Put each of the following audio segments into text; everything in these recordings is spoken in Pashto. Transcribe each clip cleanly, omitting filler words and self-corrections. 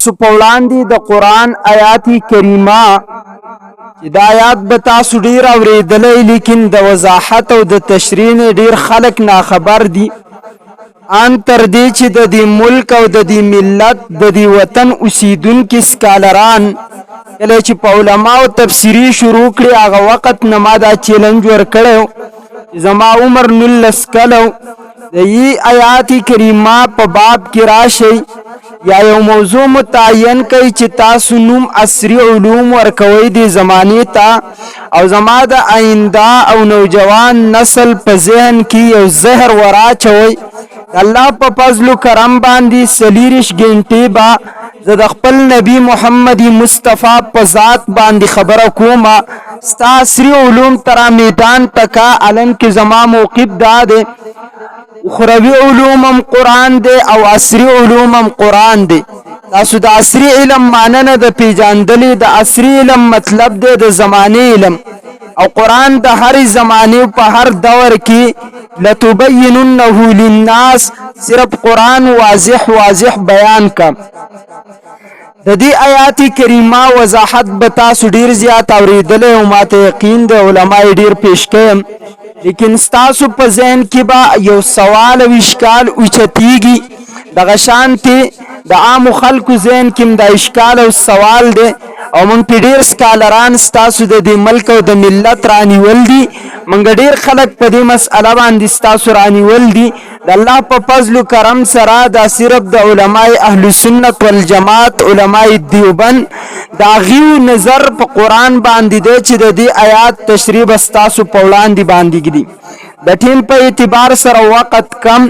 تاسو په وړاندې د قرآن آیات کریمه چې دا آیات به تاسو ډیر اورېدلی لیکن د وضاحت او د تشریح نه ډیر خلک ناخبر دي ان تر دې چې د دې ملک او د دې ملت د دې وطن اوسیدونکي سکالران کله چې په علماو تفسیری شروع کړي هغه وخت نه ما دا چیلنج ورکړی زما عمر 19 کلو د ای آیات کریمه په باب کې راشي یا یو موضوع متعین کوي چې تاسو نوم عصري علوم ورکوي د زمانه ته او زما د آینده او نوجوان نسل په ذهن کې یو زهر وراچوي الله په فضل و کرم باندې سلیریش ګنټي با زه د خپل نبی محمد مصطفی په ذات باندې خبره کوم ستا عصري علوم ترا میدان تکا علم کې زما موقف داده اخروی علومم قرآن دی او عصری علومم قرآن دی تاسو د عصری علم معنی د پیژندلې د عصری علم مطلب دی د زمانه علم او قرآن د هر زمانه په هر دور کې لتبیننه للناس صرف قرآن واضح بیان کا د دې آیات کریمه وضاحت به تاسو ډیر زیات اوریدلې او ماته یقین د علماء ډیر پیش کړم لیکن ستاسو په ذهن کې با یو سوال او اشکال اوچتیږي د غشانتي د عام خلکو ذهن کې د اشکال او سوال دی او مونږ په ډیر سکالران ستاسو د دې ملک او د ملت رانیول دي مونږ ډیر خلک په دې مسأله باندې ستاسو رانیول دي د الله په فضل و کرم سره دا صرف د علماء اهل سنت والجماعت علماء دیوبند دا غیو نظر په قرآن باندې دی چې د دې آیات تشریح ستاسو په وړاندې باندې دي د ټیم په اعتبار سره وخت کم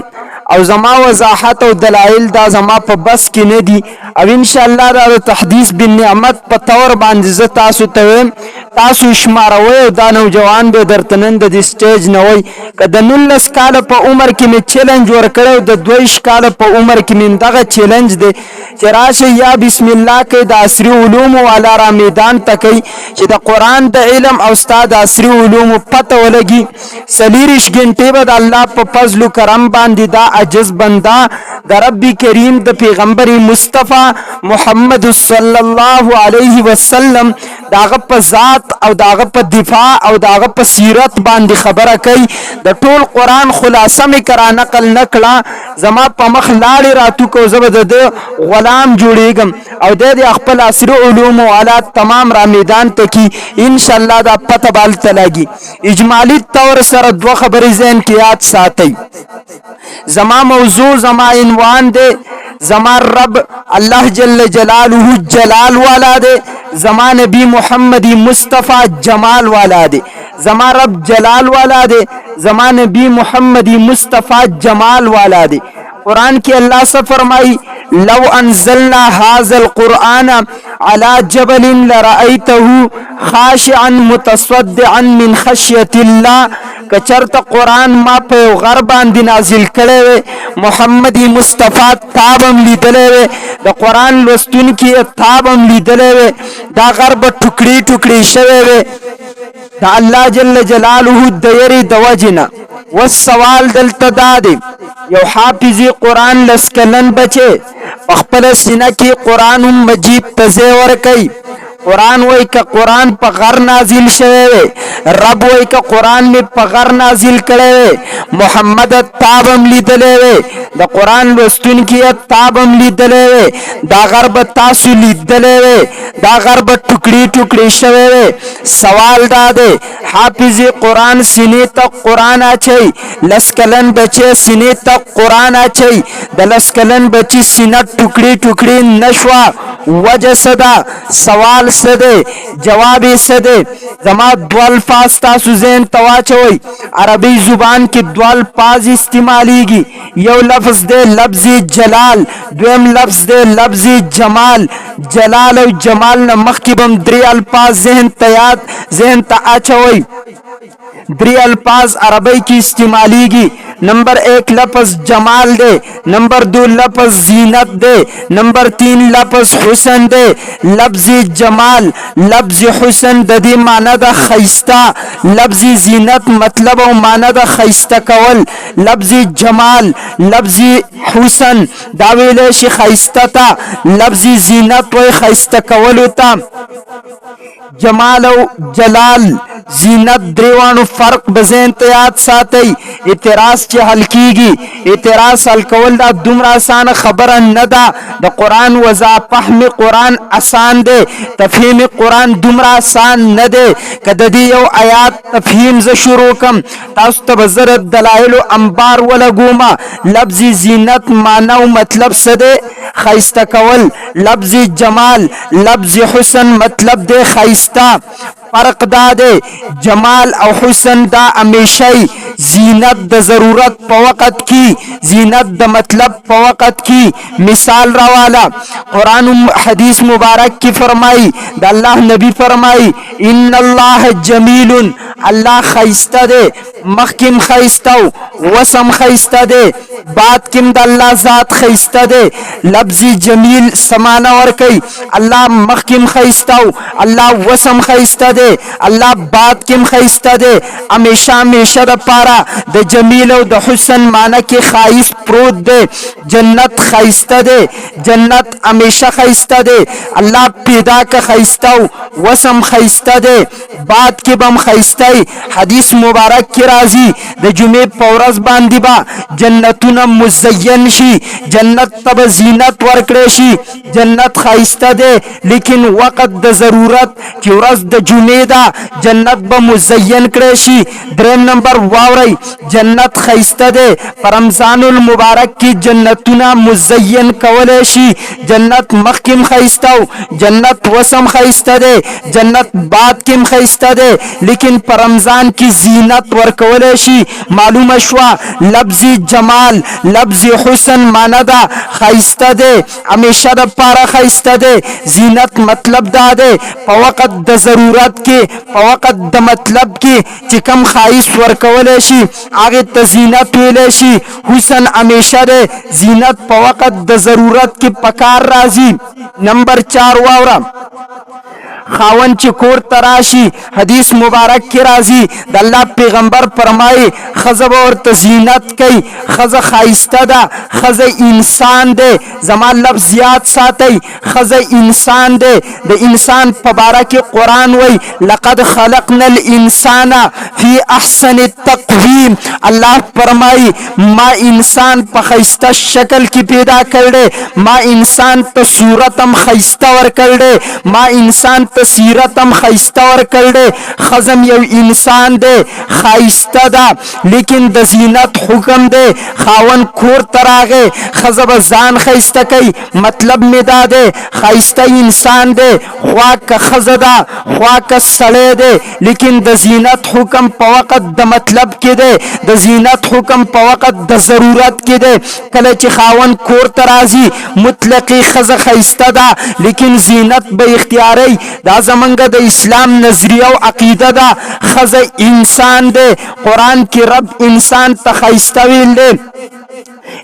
او زما وضاحت او دلایل دا زما په بس کې نه دي او ان شاء الله دا تحدیث بالنعمت په تور باندې ز تاسو ته تاسو شماروي او دا نوجوان به درتنن د سټیج نه وي کله 19 کال په عمر کې می چیلنج ورکړو د 2 کال په عمر کې من دغه چیلنج دی چې راشه یا بسم الله کې د عصري علوم والا را میدان تکي چې د قران د علم او استاد عصري علوم پته ولګي سلیریش ګنټه به د الله په فضل و کرم باندې دا عجز بندا د رب کریم د پیغمبر مصطفی محمد صلی الله علیه وسلم داغه په ذات او داغه په دفاع او داغه په سیرت باندې خبره کوي د ټول قران خلاصه می کرا نقل نکړه زما په مخ لاړې راتو کو زبد د غلام جوړیږم او د خپل عصر علوم او آلات تمام را میدان ته کی ان شاء الله دا پته بال تلاږي اجمالی طور سره دوه خبرې ذهن کې یاد ساتي زما موضوع زما عنوان دی زما رب الله جل جلاله جلال والا دی زما نبی محمد مصطفی جمال والا دی زما رب جلال والا دی زما نبی محمد مصطفی جمال والا دی قرآن کی اللہ سے فرمائی لو انزلنا هذا القرآن على جبل لرأيته خاشعا متصدعا من خشية الله کچرت قرآن ما په غر باندې نازل کړي محمد مصطفی تابم لیدلې د قرآن لوستون کې تابم لیدلې دا غر په ټوکړي ټوکړي شوی دا الله جل جلاله د یری د وجنه والسوال دلته دادی یو حافظ قرآن لسکلن بچه خپل سینه کې قرآن مجید تزه ور کوي قرآن وای که قرآن په غر نازل شوی رب وای که قرآن می په غر نازل کړي محمد تابم لیدلې د قرآن لوستون کې تابم لیدلې دا غر به تاسو لیدلې دا غر به ټوکړي ټوکړي شوی سوال داده حافظ قرآن سینې ته قرآن اچي لسکلن بچي سینې ته قرآن اچي د لسکلن بچي سینې ټوکړي ټوکړي نشوا وجه صدا سوال سده جواب سده زما دو الفاظ تاسو ذهن تواچوي عربی زبان کې دو الفاظ استعمالیږي یو لفظ ده لفظ جلال دویم لفظ ده لفظ جمال جلال او جمال نه مخکې بم درې الفاظ ذهن ته اچوي द्री अल्फाज अरबी की इस्तेमालीगी। नंबर 1 लफ्ज जमाल दे, नंबर 2 लफ्ज जीनत दे, नंबर 3 लफ्ज हुसन दे। लफ्जी जमाल लफ्जी हुसन ददी माना द खैस्ता, लफ्जी जीनत मतलब और माना द खैस्ता कवल। लफ्जी जमाल लफ्जी हुसन दावेले शि खैस्ता ता, लफ्जी जीनत व खैस्ता कवल होता। जमाल और जलाल जीनत द्रेवाणु फर्क बजेन तयाद साथई। इतराज चे हल कीगी, इतराज हल कवल दा दुमरा आसान खबर न दा। द कुरान वजा फहम कुरान आसान दे, तफहीम कुरान दुमरा आसान न दे। कददी यो आयात तफहीम ज शुरू कम तास तबजर दलाइल अंबार वला गुमा। लफ्जी जीनत माना मतलब सदे खैस्ता कवल, लफ्जी जमाल लफ्जी हुसन मतलब दे खैस्ता। फर्क दा दे जमाल और हुसन दा हमेशाई जीनत द जरूरत पवकत की, जीनत द मतलब पवकत की। मिसाल रवाला कुरान हदीस मुबारक की फरमाई द अल्लाह नबी फरमाई इन्नल्लाह जमीलुन, अल्लाह खैस्ता दे, मखकिम खैस्ता वसम खैस्ता दे, बात किम द अल्लाह जात खैस्ता दे। लफ्जी जमील समाना और कई अल्लाह मखकिम खैस्ता, अल्लाह वसम खैस्ता दे, अल्लाह बात किम खैस्ता दे। हमेशा हमेशा द पारा द जमील द हुसन माना के खाइस प्रोत दे। जन्नत खैस्ता दे, जन्नत हमेशा खैस्ता दे। अल्लाह पैदा का खैस्ता वसम खैस्ता दे, बात के बम खैस्ताई। हदीस मुबारक की राजी द जुमे पौरस बांदिबा जन्नतुन मुज़य्यन शी, जन्नत तब जीनत वर्कड़े शी। जन्नत खैस्ता दे लेकिन वक़्त द जरूरत कि रस द जुमेदा जन्नत ब मुज़य्यन करेशी। द्रेम नंबर वावरई जन्नत खैस्ता दे, रमजानुल मुबारक की जन्नतुना मुज़य्यन कवलेशी। जन्नत मखकिम खैस्ता, जन्नत वसम खैस्ता दे, जन्नत बात किम खैस्ता दे, लेकिन पर रमजान की जीनत वर कवलेशी। मालूम शुआ लफ्जी जमाल लफ्जी हुसन मानदा खैस्ता दे, हमेशा द पारा खैस्ता दे। जीनत मतलब दा दे पवकत द जरूरत के, पवकत द मतलब की चिकम खाइस वर कवलेशी आगे तजीनत वेलेशी। हुसन हमेशा दे, जीनत पवकत द जरूरत की पकार राजी। नंबर 4 वावरा खावन चिकोर तराशी हदीस मुबारक की राजी द अल्लाह पैगंबर फरमाए खजब और तजीनत कई खज खाइस्ता दा, खज इंसान दे। जमान लफ्ज याद साथई खज इंसान दे, द इंसान पबारा के कुरान वही लक़द खलक़नल इंसाना फी अहसन तक़वीम। अल्लाह फरमाई माँ इंसान प खैस्ता शक्ल की पैदा कर दे, माँ इंसान तो सूरतम खैस्ता वर कर दे, माँ इंसान सीरतम खैस्ता और कर दे। खजम यव इंसान दे खैस्ता दा लेकिन दजीनत हुक्म दे। खावन खोर तरागे खजब जान खैस्ता कई मतलब में दा दे। खैस्ता इंसान दे ख्वा का खजदा ख्वा का सड़े दे, लेकिन दजीनत हुक्म पवकत द मतलब के दे, दजीनत हुक्म पवकत द जरूरत के दे। कले च खावन खोर तराजी मुतलकी खज खैस्ता दा लेकिन जीनत बे इख्तियार दा जमंग द इस्लाम नजरिया अकीदा दा। खज इंसान दे कुरान की रब इंसान तखैस्ता विल दे।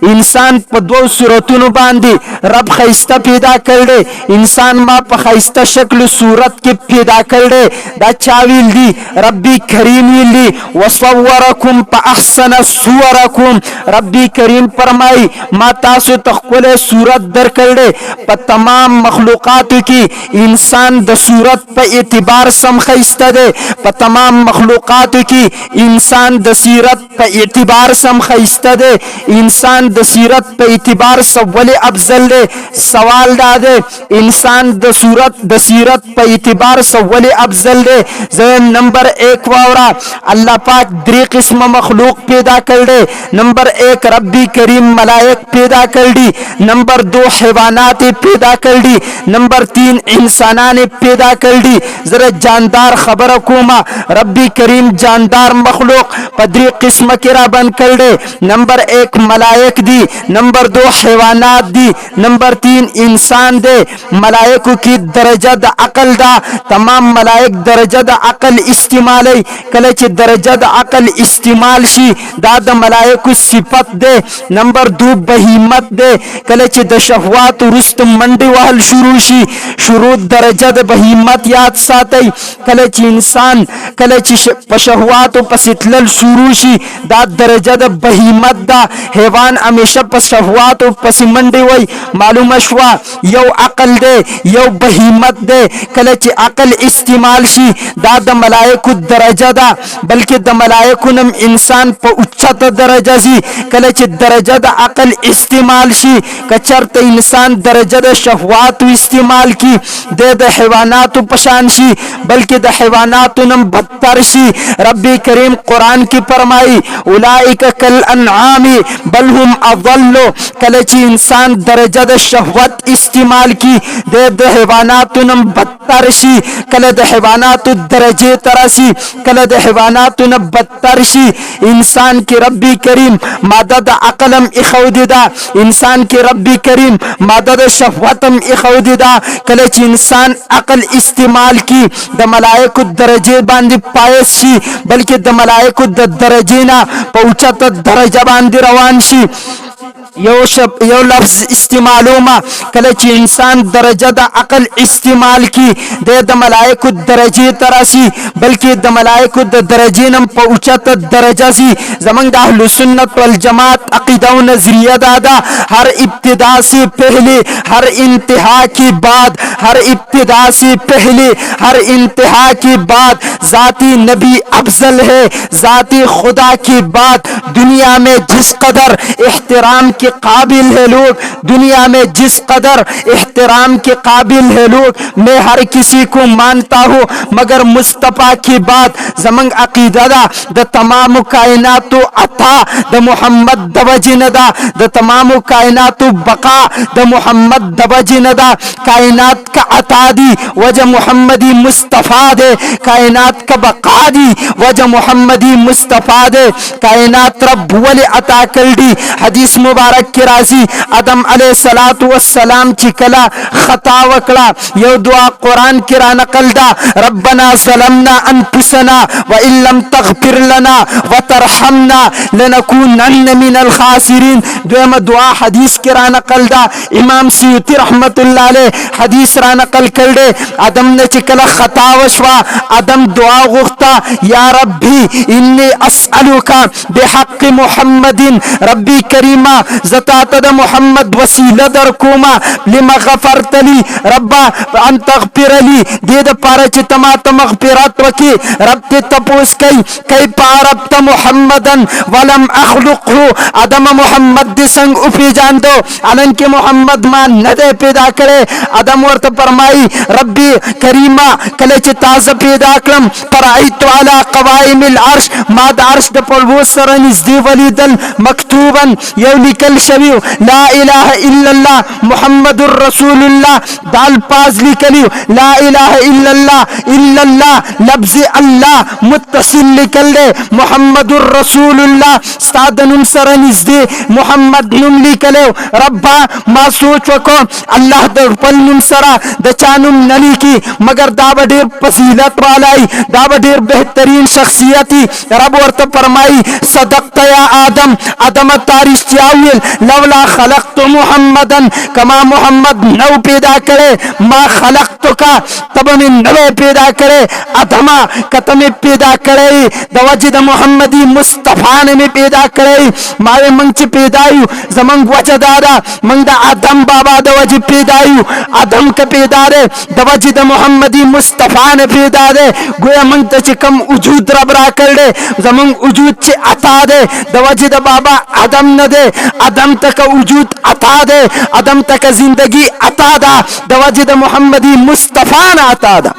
इंसान प दो सूरतुन बांधी रब खैस्ता पैदा कर दे। इंसान मा प खैस्ता शक्ल सूरत के पैदा कर दे। दा चाविल दी रब्बी करीम ली वसव्वरकुम प अहसन सुवरकुम। रब्बी करीम फरमाई मा तासु तखले सूरत दर कर दे प तमाम मखलूकात की। इंसान द सूरत प एतबार सम खैस्ता दे, प तमाम मखलूकात की इंसान द सीरत प एतबार सम खैस्ता दे। इंसान द सीरत पे इतिबार सवले अफजल दे। सवाल दादे इंसान द सूरत द सीरत पे इतिबार सवले अफजल दे। जैन नंबर 1 वावरा अल्लाह पाक द्री किस्म मखलूक पैदा कर दे। नंबर 1 रब्बी करीम मलाइक पैदा कर दी। नंबर 2 हैवानात पैदा कर दी। नंबर 3 इंसाना ने पैदा कर दी। जरा जानदार खबर कुमा रब्बी करीम जानदार मखलूक पदरी किस्म के बन कर दे। नंबर 1 मलाइक दी, नंबर 2 हैवानात दी, नंबर 3 इंसान दे। मलाइकों की दर्जा द अकल दा, तमाम मलाइक दर्जा द अकल इस्तेमाल है। कले च दर्जा द अकल इस्तेमाल शी दा द मलाइकों सिफत दे। नंबर 2 बहीमत दे, कले च द शहवात रुस्त मंडी वहल शुरू शी शुरू दर्जा द बहीमत याद साथई। कले च इंसान कले च शहवात पसितलल शुरू शी दा दर्जा द बहीमत दा। हैवान हमेशा पशहवात पसिमंडी वही मालूम शवा यो अकल दे यो बहीमत दे। कले च अकल इस्तेमाल शी दा द मलाइकु दर्जा दा, बल्कि द मलाइकु नम इंसान प उच्चत दर्जा सी। कले च दर्जा द अकल इस्तेमाल शी कचरत इंसान दर्जा द शहवात इस्तेमाल की दे द हैवानात पशान शी, बल्कि द हैवानात नम बदतर शी। रब्बी करीम कुरान की फरमाई उलाइका कल अनआमी बल हुम अज़ल्लो। कले ची इंसान दर्जा द शहवत इस्तेमाल की दे द हैवानात नम बदतर शी। कले द हैवानात दर्जे तरसी, कले द हैवानात न बदतर शी। इंसान की रब्बी करीम मदद अकलम इखौदिदा, इंसान की रब्बी करीम मदद शहवतम इखौदिदा। कले ची इंसान अकल इस्तेमाल की द मलाइकु दर्जे बांधी पायस शी, बल्कि द मलाइकु द दर्जे ना पहुंचत दर्जा बांधी रवान शी। यो लफ्ज इस्तेमालूमा कले ची इंसान दर्जा द अकल इस्तेमाल की दे द मलाइकु दर्जे तरसी, बल्कि द मलाइकु द दर्जे नम पहुंचत दर्जा सी। ज़मंग अहलु सुन्नत वल जमात अकीदा व नजरिया दादा हर इब्तिदा से पहले हर इंतहा की बात, हर इब्तिदा से पहले हर इंतहा की बात जाती नबी अफजल है, जाती खुदा की बात। दुनिया में जिस कदर एहतराम के काबिल है लोग, दुनिया में जिस कदर एहतराम के काबिल है लोग, मैं हर किसी को मानता हूँ मगर मुस्तफ़ा की बात। ज़मंग अकीदा द तमाम कायनात अता द मोहम्मद दवजिनदा, द तमाम कायनात बका द मोहम्मद दवजिनदा। कायनात का अता दी वजह मोहम्मदी मुस्तफ़ा दे, कायनात का बका दी वजह मोहम्मदी मुस्तफ़ा दे। कायनात रब वली अता कर दी। हदीस मुबारक की राजी आदम अलैहिस्सलातु वस्सलाम चिकला खता वकला यो दुआ कुरान की रा नकल दा रब्बना ज़लमना अनफुसना व इल्लम तगफिर लना व तरहमना लनकूनन्न मिनल खासिरीन। दुआ दुआ हदीस की रा नकल दा इमाम सियूती रहमतुल्लाह अलैह हदीस रा नकल कर दे। आदम ने चिकला खता वशवा आदम दुआ गुफ्ता या रब्बी इन्नी अस्अलुका बिहक़्क़ि मुहम्मदिन रब्बी करीमा ज़तात मोहम्मद वसीला दर कोमा लिमा गफरतली रब्बा अन तगफिरली दे द पारा चितमा तमगफिरत वकी रब ते तपोस कई पारब्त मोहम्मदन वलम अखलुकहु आदम मोहम्मद दे संग उफी जान दो अलन के मोहम्मद मा नदे पैदा करे। आदम वर्त फरमाई रब्बी करीमा कले च ताज पैदा करम फराइतु अला कवाइमिल अर्श माद अर्श द परवो सरन इस दी वलीदल मकतूबन यो लिकल शवीउ ला इलाहा इल्लल्लाह मुहम्मदुर रसूलुल्लाह दाल पाज लिकलियो ला इलाहा इल्लल्लाह लफ्ज़ अल्लाह मुत्तसिल लिकल दे मुहम्मदुर रसूलुल्लाह स्तादनुम सरन इस दी मुहम्मद नुम लिकलो रब्बा मा सोच वको अल्लाह दर पल नुम सरा द चानुम नली की मगर दावडेर फजीलत वालाई दावडेर बेहतरीन शख्सियती रब वर्त फरमाई सदक़त या आदम आदम तारिश चाविल लवला खलक़तु मुहम्मदन कमा मुहम्मद नौ पैदा करे मा खलक़तु का तब में नवे पैदा करे अधमा कतमे पैदा करे दवजिद मोहम्मदी मुस्तफ़ा ने में पैदा करे मावे मंच पैदायु जमंग वजदादा मंगदा आदम बाबा दवजी पैदायु आदम का पैदा रे दवजिद मोहम्मदी मुस्तफ़ा ने पैदा दे गोया मंग तच कम वजूद रबरा कर दे जमंग वजूद चे अता दे दवजिद बाबा आदम न दे आदम तक वजूद अता दे आदम तक जिंदगी अता दा दवजिद मोहम्मदी मुस्तफ़ा न अता दा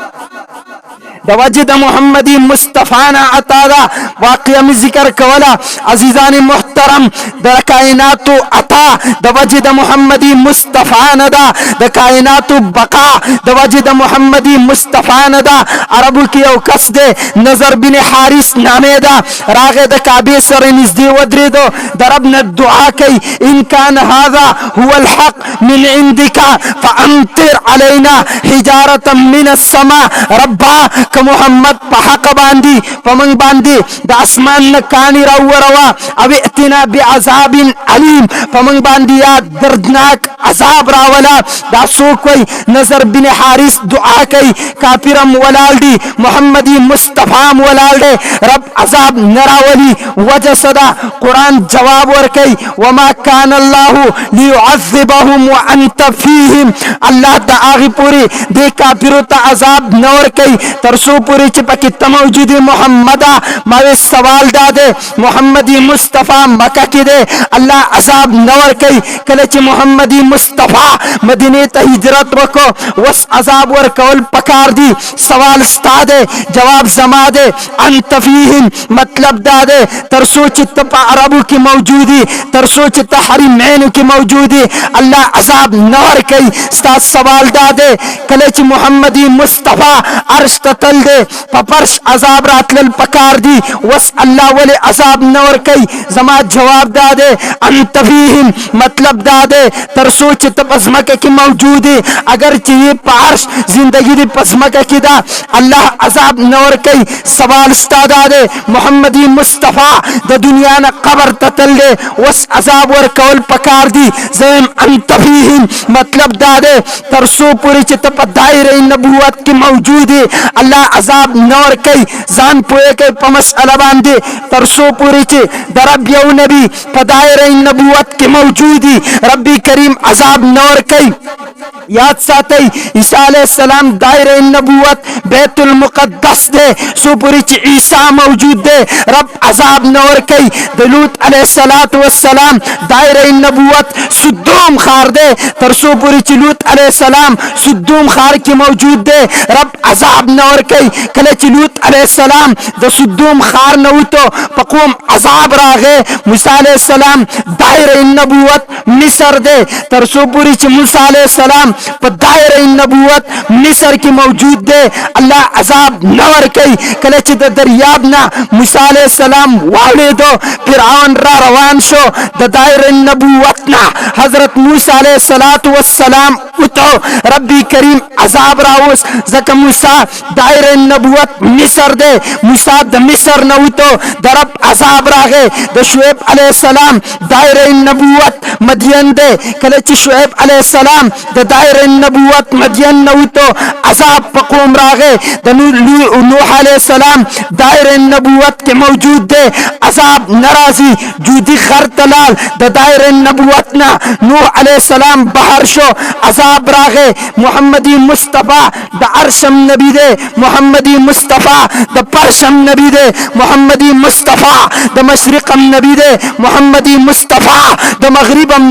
दवजिद मोहम्मदी मुस्तफ़ा न अता दा واقعا می ذکر کولا عزیزان محترم د کائنات عطا د وجد محمدی مصطفی ندا د کائنات بقا د وجد محمدی مصطفی ندا عربو کی او کس دے نظر بن حارث نامه دا راغه د کعبه سره نږدې ودرېدو د رب نه دعا کوي ان کان هذا هو الحق من عندك فامطر علينا حجاره من السماء ربا ک محمد په حق باندې پمن باندې د اسمان نه کانی را وروا او اتنا بعذاب علیم پمن باندې یا دردناک عذاب راولا دا سو کوئی نظر بن حارث دعا کوي کافرم ولال دی محمدی مصطفی ولال دی رب عذاب نراولی وجه صدا قرآن جواب ورکی وما کان الله لیعذبهم وانت فیهم اللہ دا آغی پوری دے کافرو تا عذاب نور کئی ترسو پوری چی پاکی تموجودی محمدہ ماوی سوال دادے محمدی مصطفی مکہ کی دے اللہ عذاب نور کئی کلچ محمدی مصطفی مدینی تا ہجرت وکو وس عذاب ورکول پکار دی سوال ستا دے جواب زما دے انت فیہم مطلب دادے ترسو چی تپا عربو کی موجودی ترسو چی تحریمین کی موجودی اللہ عذاب نور کئی ستا سوال دادے کلچ محمدی مصطفی عرش تتل دے پپرش عذاب راتلل پکار دی وس اللہ ولی عذاب نور کئی زما جواب دادے انت فیہم مطلب دادے ترسو چی تپزمک کی موجودی اگر چیئے پارش زندگی دی پزمک کی دا اللہ عذاب نور کئی سوال ستا دادے محمدی مصطفی دا دنیا نا قبر تتل دے وس عذاب ورکول پکار دی زیم انت فیہم مطلب دادے ترسو پوری چی تپا دائرہ نبوت کی موجودی اللہ عذاب نور کئی زان پوئے کئی پمس علبان دے ترسو پوری چی درب یو نبی پا دائرہ نبوت کی موجودی ربی کریم عذاب نور کئی یاد ساتی عیسیٰ علیہ السلام دائرہ نبوت بیت المقدس دے سو پوری چی عیسیٰ موجود دے رب عذاب نور کئی دلوت علیہ السلام دائرہ نبوت سدوم خار دے ترسو پوری چی لوت علیہ السلام سدوم خار کی موجود دے رب عذاب نور کئی کلچ لوت علیہ السلام دا سدوم خار نوتو پقوم عذاب راغے موسیٰ علیہ السلام دائرہ نبوت مصر دے ترسو پوری چی موسیٰ علیہ السلام پا دائرہ نبوت مصر کی موجود دے اللہ عذاب نور کئی کلچ دا دریابنا موسیٰ علیہ السلام والے دو فرعون را روان شو دا دائرہ نبوتنا حضرت موسیٰ علیہ السلام اتو ربی کریم عذاب راوس زکا موسیٰ دائرہ نبوت مصر دے موسیٰ دا مصر نوتو دا رب عذاب راغے دا شعیب علیہ السلام دائرہ نبوت مدین دے کلچ شعیب علیہ السلام دا دائرہ نبوت مدین نوتو عذاب پقوم راغے دا نوح علیہ السلام دائرہ نبوت کے موجود دے عذاب نرازی جودی خرطلال دا دائرہ نبوتنا نوح علیہ السلام بہر شو عذاب راغے محمدی مصطفیٰ دا عرشم نبی دے محمدی مصطفیٰ دا پرشم نبی دے محمدی مصطفیٰ دا مشرقم نبی دے محمدی مصطفیٰ دا مغربم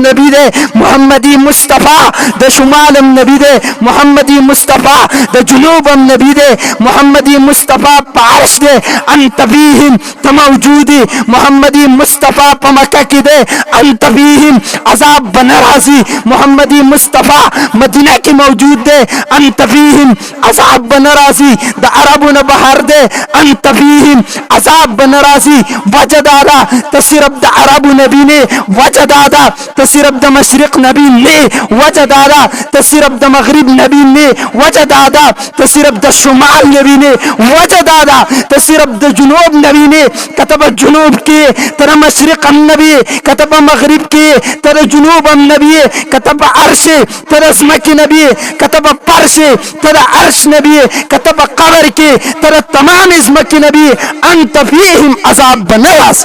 نبی دے محمدی مصطفیٰ دا شمالم نبی دے محمدی مصطفیٰ دا جنوبم نبی دے محمدی مصطفیٰ پارش دے انت فیہم تموجودی محمدی مصطفیٰ پا مکہ کی دے انت فیہم عذاب بنرازی محمدی مصطفیٰ مدینہ کی موجود دے انت فیہم عذاب بنرازی دا عربون بہر دے انت فیہم عذاب بنرازی وجد آدھا تصرف دا عرب نبی نے وجد آدھا تصرف دا مشرق نبی نے وجد آدھا تصرف دا مغرب نبی نے وجد آدھا تصرف دا شمال نبی نے وجد آدھا تصرف دا جنوب نبی نے کتب جنوب کی تر مشرق نبی کتب مغرب کی تر جنوب نبی کتب عرش تر اسمک نبی کتب پرش تر عرش نبی کتب قبر کی تر تمام اسمک نبی انت فیہم عذاب بنواز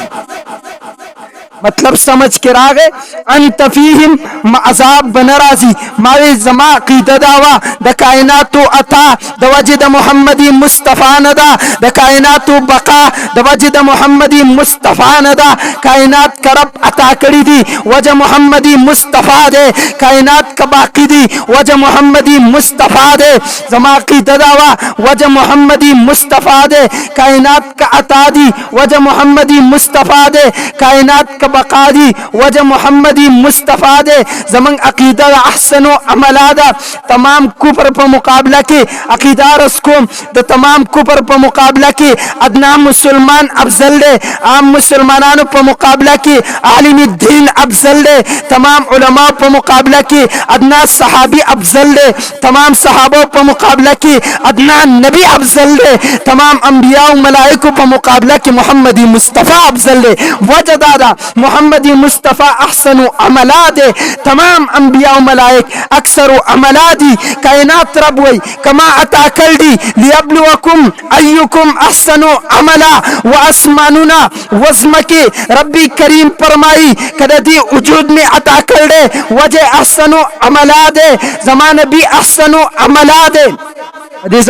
मतलब समझ के रागे अंत फीहिम अजाब बनराजी मावे जमा कीदा दावा द कायनातु अता द वजद मुहम्मदी मुस्तफा नदा द कायनातु बका द वजद मुहम्मदी मुस्तफा नदा कायनात करब अता करी दी वजह मुहम्मदी मुस्तफा दे कायनात का बाकी दी वजह मुहम्मदी मुस्तफा दे जमा कीदा दावा वजह मुहम्मदी मुस्तफा दे कायनात का अता दी वजह मुहम्मदी मुस्तफा दे कायनात का बका दी वजह मुहम्मदी मुस्तफा दे जमंग अकीदा अहसनो अमलादा तमाम कुफर पर मुकाबला के अकीदा रसको द तमाम कुफर पर मुकाबला के अदना मुसलमान अफजल दे आम मुसलमानों पर मुकाबला के आलिम दीन अफजल दे तमाम उलमा पर मुकाबला के अदना सहाबी अफजल दे तमाम सहाबों पर मुकाबला के अदना नबी अफजल दे तमाम अंबिया मलाइकों पर मुकाबला के मोहम्मदी मुस्तफ़ा अफजल दे वजह दादा मोहम्मदी मुस्तफ़ा अहसनु अमला दे तमाम अंबिया मलाइक अक्सर अमला दी कायनात रब वही कमा अता कर दी लियब्लुवकुम अय्युकुम अहसनु अमला व अस्मानुना वज़्म के रब्बी करीम फरमाई कदती वजूद में अता कर दे वजह अहसनु अमला दे ज़माने भी अहसनु अमला दे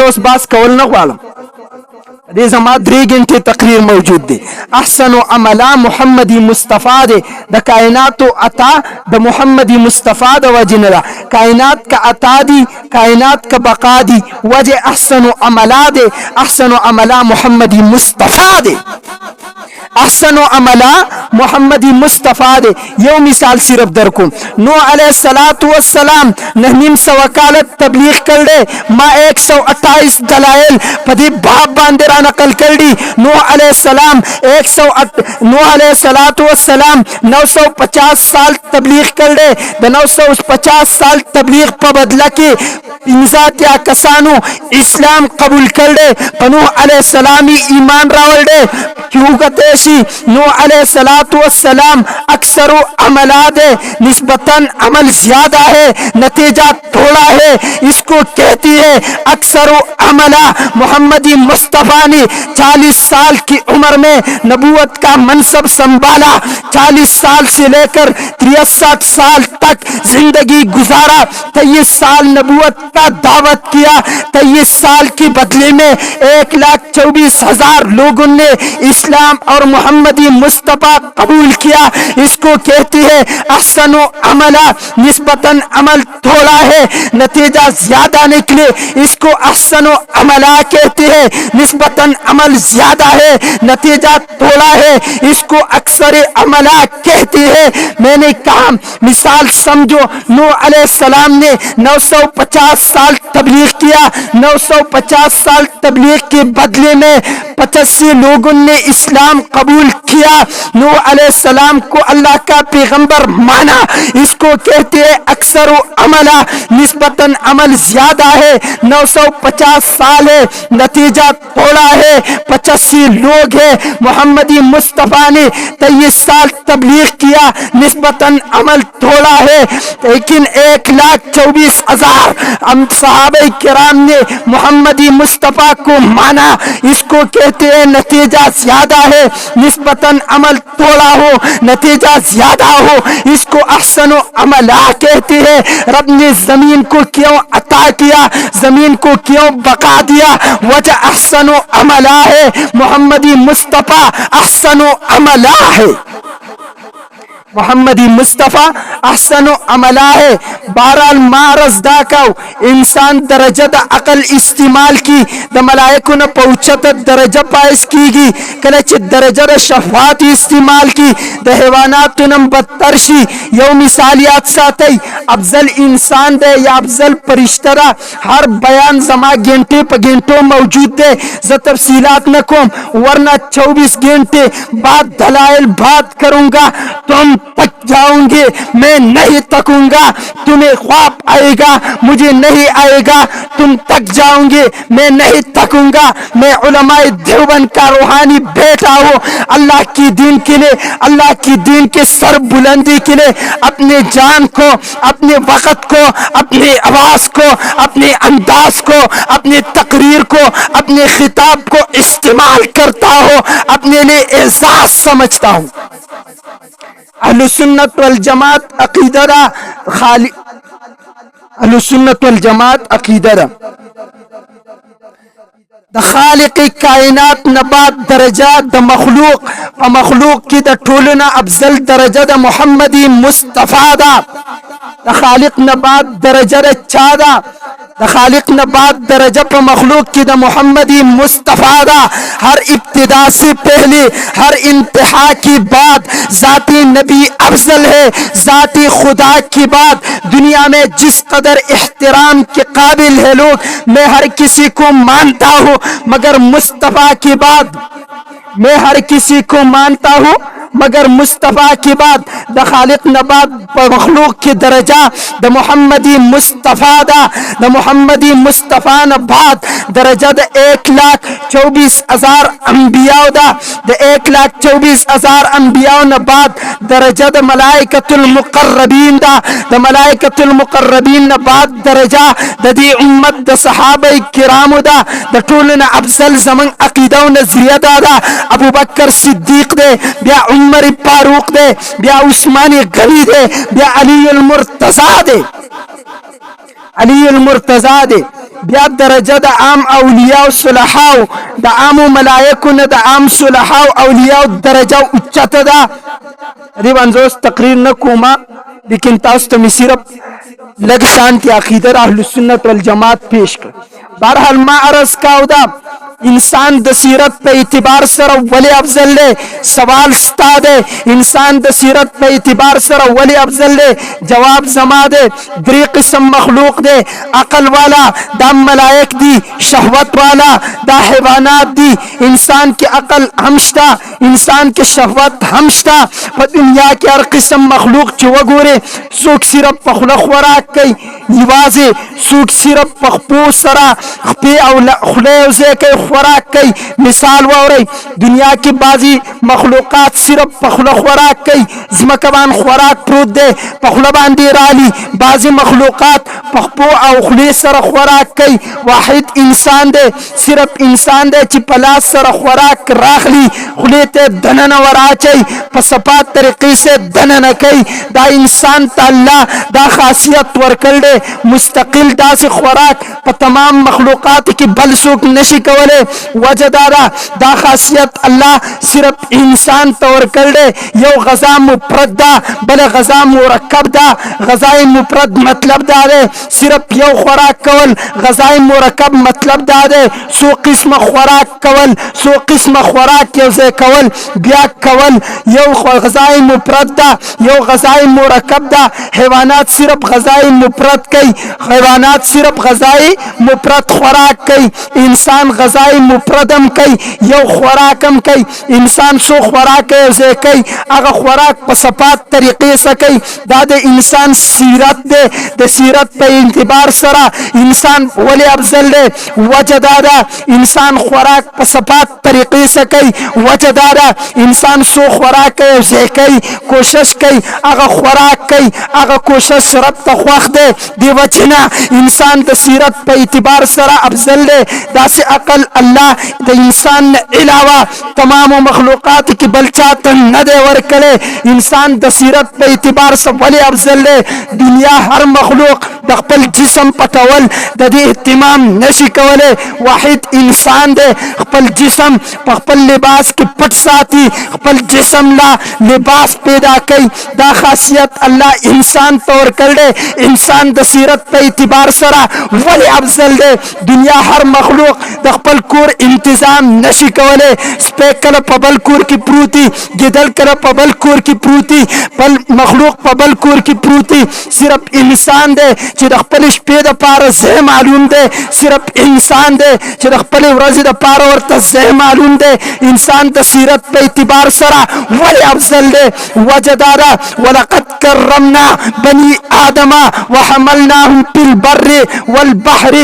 उस बात कौल न वाला जमा 3 घंटे तकरीर मौजूद दे अहसन अमला मुहम्मदी मुस्तफ़ा दे द कायनात अता द मुहम्मदी मुस्तफ़ा द वजनला कायनात का अता दी कायनात का बका दी वजह अहसन अमला दे अहसन अमला मुहम्मदी मुस्तफ़ा दे अहसन अमला मुहम्मदी मुस्तफ़ा दे यो मिसाल सिर्फ दरकुम नो अलैहिस्सलातु वस्सलाम नहनीम सौ वकालत तबलीग कर दे मा 128 दलाइल पदी बाप बांदेरा नकल कर दी नूह अलैहिस्सलाम 950 साल तबलीग कर दे 950 साल तबलीग पर बदला के इंसातिया कसानु इस्लाम कबूल कर दे पनूह अलैहिस्सलामी ईमान रावल दे क्यों कतेशी नूह अलैहिस्सलातु वस्सलाम अक्सर अमला दे निस्बतन अमल ज्यादा है नतीजा थोड़ा है इसको कहती है अक्सर अमला मोहम्मदी मुस्तफ़ा ने 40 साल की उम्र में नबूवत का मनसब संभाला 40 साल से लेकर 63 साल तक जिंदगी गुजारा 23 साल नबूवत का दावत किया 23 साल की बदले में 1,24,000 लोगों ने इस्लाम और मोहम्मदी मुस्तफ़ा कबूल किया इसको कहती है अहसन अमला निस्बतन अमल थोड़ा है नतीजा ज्यादा निकले इसको अहसन अमला कहते हैं निस्बतन अमल ज्यादा है नतीजा थोड़ा है इसको अक्सर अमला कहते हैं मैंने कहा मिसाल समझो नूह अलैहिस्सलाम ने 950 साल तबलीग किया 950 साल तबलीग के बदले में 85 लोगों ने इस्लाम कबूल किया नूह अलैहिस्सलाम को अल्लाह का पैगंबर माना इसको कहते हैं अक्सर अमला निस्बतन अमल ज्यादा है 950 साल है नतीजा थोड़ा है 85 लोग है मोहम्मदी मुस्तफ़ा ने 23 साल तबलीग किया निस्बतन अमल थोड़ा है लेकिन 1,24,000 हम सहाबे किराम ने मोहम्मदी मुस्तफ़ा को माना इसको कहते हैं नतीजा ज्यादा है निस्बतन अमल थोड़ा हो नतीजा ज्यादा हो इसको अहसन अमला कहते हैं रब ने जमीन को क्यों अता किया जमीन को क्यों बका दिया वजह अहसन अमला है मोहम्मदी मुस्तफ़ा अहसन अमला है मोहम्मदी मुस्तफ़ा अहसन अमला है बहरहाल मारस दाकाव इंसान दरजत अकल इस्तेमाल की द मलाइकों ने पहुंचत दरजा पाइस कीगी कलच दरजा शफात इस्तेमाल की द हैवानात नम बदतरशी यो मिसालियात साथई अफजल इंसान दे या अफजल परिश्तरा हर बयान जमा घंटे पर घंटों मौजूद है ज तफसीलात न कोम वरना 24 घंटे बाद दलाइल बात करूंगा तुम तक जाओगे मैं नहीं तकूंगा तुम्हें ख्वाब आएगा मुझे नहीं आएगा तुम तक जाओगे मैं नहीं तकूंगा मैं उलमाए देवबंद का रूहानी बेटा हूँ अल्लाह की दीन के लिए अल्लाह की दीन के सर बुलंदी के लिए अपने जान को अपने वक़्त को अपने आवाज को अपने अंदाज को अपने तकरीर को अपने खिताब को इस्तेमाल करता हूँ अपने लिए एजाज समझता हूँ اهل سنت والجماعت عقیده دا اهل سنت والجماعت عقیده دا د خالق کائنات نه بعد درجه د مخلوق په مخلوق کې د ټولو نه افضل درجه د محمدي مصطفی ده. د خالق نه بعد درجه د چا ده؟ د خالق نه بعد درجه په مخلوق کې د محمدي مصطفی ده. ہر ابتدا سے پہلے ہر انتہا کی بعد ذاتی نبی افضل ہے. ذاتی خدا کی بعد دنیا میں جس قدر احترام کے قابل ہے لوگ، میں ہر کسی کو مانتا ہوں مگر مصطفیٰ کی بعد، میں ہر کسی کو مانتا ہوں مگر مصطفیٰ کی بعد د خالق نه بعد په مخلوق کې درجه د محمدي مصطفی ده. د محمدي مصطفی نه بعد درجه د 1,24,000 انبیاء ده. د 1,24,000 انبیاء نه بعد درجه د ملائکة المقربین ده. د ملائکة المقربین نه بعد درجه د دې امت د صحابه کرامو ده. د ټولو نه افضل زمون عقیده او نظریه ده ابو بکر صدیق ده، بیا عمر فاروق دے، بیا عثمان غنی دے، بیا علی المرتضی دے، علی المرتضی دے. بیا درجه د عام اولیاء او صلحاء، د عام ملائکه نه د عام صلحاء او اولیاء درجه اوچته ده. دې باندې تقریر نه کومه، لیکن تاسو ته صرف لږ شانتي عقیده اهل سنت والجماعت پیش کړ. بهرحال ما عرض کاو ده انسان د سیرت په اعتبار سره ولی افضل دی؟ سوال ستا دی انسان د سیرت په اعتبار سره ولی افضل دی؟ جواب زما دی. درې قسم مخلوق دی، عقل والا، دا ملائک دی، شهوت والا دا حیوانات دی. انسان کې عقل هم شته، انسان کې شهوت هم شته. په دنیا کې هر قسم مخلوق چې وګوري، څوک صرف په خوله خوراک کوي یوازې، څوک صرف په خپو سره خپې او خوله یو ځای کوي خوراک کوي. مثال واورئ، دنیا کې بعضی مخلوقات صرف په خوله خوراک کوي، ځمکه باندې خوراک پروت دی په خوله باندې رالي. بعضی مخلوقات په خپو او خولې سره خوراک کوي. واحد انسان دی، صرف انسان دی چې په لاس سره خوراک راخلي، خولې ته دننه وراچي، په صفات طریقې سے دننه کوي. دا انسان ته الله دا خاصیت ورکړل دی، مستقل داسې خوراک په تمام مخلوقات کې بل څوک نشي کولی. وجه دا خاصیت الله صرف انسان ته ورکړل دی. یو غذا مفرد ده، بل غذا مرکب ده. غذای مفرد مطلب دا دی صرف یو خوراک کول، غذای مرکب مطلب دا دی څو قسمه خوراک کول، څو قسمه خوراک یو ځای کول بیا کول. یو غذای مفرد ده، یو غذای مرکب ده. حیوانات صرف غذای مفرد کوي، حیوانات صرف غذای مفرد خوراک کوي. انسان غذای مفردم کوي، یو خوراکم کوي. انسان سو خوراک یو ځای کوي، هغه خوراک په صفات طریقې سره کوي. دا د انسان سیرت دی. د سیرت په اعتبار سره انسان ولی افضل دی؟ وجه دا ده انسان خوراک په صفات طریقې سره کوي. وجه دا ده انسان سو خوراک یو ځای کوي، کوشش کوي، هغه خوراک کوي، هغه کوشش رب ته خوښ دی. دی وجه نه انسان د سیرت په اعتبار سره افضل دی. داسې عقل الله د انسان نه علاوه تمام مخلوقات کې بل چاته نه دی ورکړی. انسان د سیرت په اعتبار سره ولی افضل دی؟ دنیا هر مخلوق د خپل جسم پټول د دې اهتمام نشي کولی. واحد انسان دی خپل جسم په خپل لباس کې پټ ساتي، خپل جسم لا لباس پیدا کوي. دا خاصیت الله انسان ته ورکړل دی. انسان د سیرت په اعتبار سره ولی افضل دی؟ دنیا هر مخلوق د خپل کور انتظام نشي کولی. سپی کله په بل کور کې پروتي، ګیدړ کله په بل کور کې پروتي، بل مخلوق په بل کور کې پروتي. صرف انسان دی چې د خپل شپې د پاره ځای معلوم دی، صرف انسان دی چې د خپل ورځې د پاره ورته ځای معلوم دی. انسان د سیرت په اعتبار سره ولی افضل دی؟ وجه دا ده ولقد کرمنا بني آدم وحملناهم في البر والبحر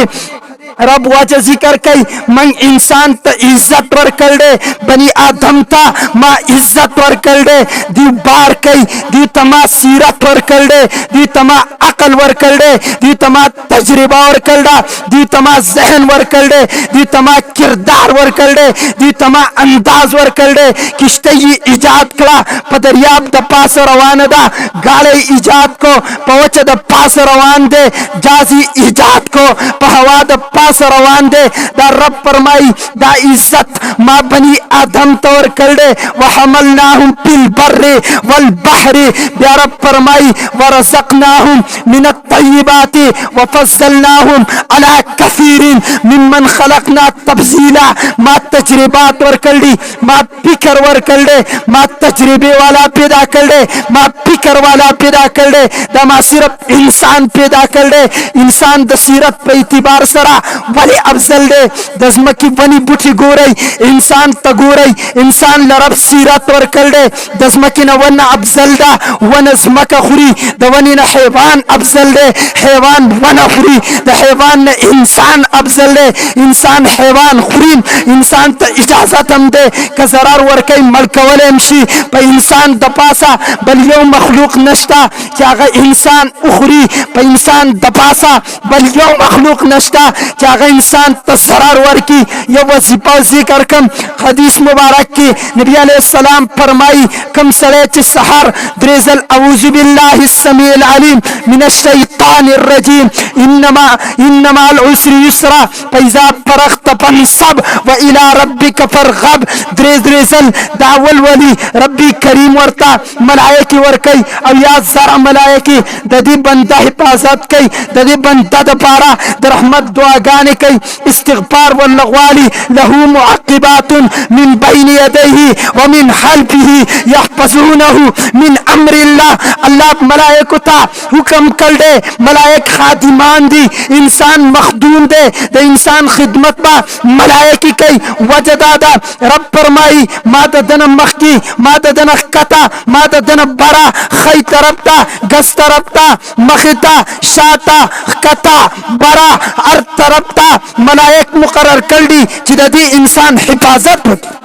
रब वजह जिक्र कई मैं इंसान त इज्जत वर कर दे बनी आदम ता मा इज्जत वर कर दे दी बार कई दी तमा सीरत वर कर दे दी तमा अकल वर कर दे दी तमा तजर्बा वर कर दे दी तमा जहन वर कर दे दी तमा किरदार वर कर दे दी तमा अंदाज वर कर दे किश्ते ये इजाद करा पदरियाब द पास रवान दा गाड़े इजाद को पवच द पास रवान दे जाजी इजाद को पहवा द पास रवान दे दा रब फरमाई दा इज्जत मा बनी आदम तौर कर दे वहमलनाहुम फिल बर्रि वल बहरि या रब फरमाई वरज़क़नाहुम मिनत तय्यिबाति वफज़्ज़लनाहुम अला कसीरिन मिम्मन खलक़ना तफज़ीला मा तजरिबात वर कर दी मा फिक्र वर कर दे मा तजरिबे वाला पैदा कर दे मा फिक्र वाला पैदा कर दे दा मा सिर्फ इंसान पैदा कर दे इंसान द सीरत पे इतिबार सरा वली अफजल दे दजम की बनी बुठी गोरई इंसान तगोरई इंसान लरब सीरत वर कर दे दजम की न वन अफजल दा वन जमका खुरी द वनी न हैवान अफजल दे हैवान वन खुरी द हैवान न इंसान अफजल दे इंसान हैवान खुरीन इंसान त इजाजत हम दे का जरार वर कई मलकवल एमशी पे इंसान द पासा बल यो मखलूक नश्ता क्या इंसान उखरी पे इंसान द पासा बल यो मखलूक नश्ता क्या इंसान तसरार वर की ये वजीफा जिक्र कम हदीस मुबारक की नबी अलैहिस्सलाम फरमाई कम सरे सहर द्रेजल औज़ु बिल्लाहि समीउल अलीम मिनश शैतानिर रजीम इन्नमा अल उसरि युसरा फइज़ा फरग़त फंसब व इला रब्बिक फरग़ब द्रेजल दावल वली रब्बी करीम वरता मलाइकी वर कई अब या जरा मलाइकी ददी बंदा हिफाजत कई ददी बंदा द पारा द रहमत दुआ गाने कई इस्तिग़फार व लगवाली लहू मुअक्किबातुन मिन बैनि यदैहि व मिन खल्फिहि यहफ़ज़ूनहु मिन अम्रिल्लाह अल्लाह मलाइकता हुक्म कर दे मलाइक खादिमान दी इंसान मखदूम दे द इंसान खिदमत बा मलाइकी कई वजदादा रब फरमाई मादा दन मखकी मादा दन कता मादा दन बरा खई तरफता गस तरफता मखिता शाता कता बरा हर तरफता मलाइक मुकर्रर कर दी जिदी इंसान हिफाजत होती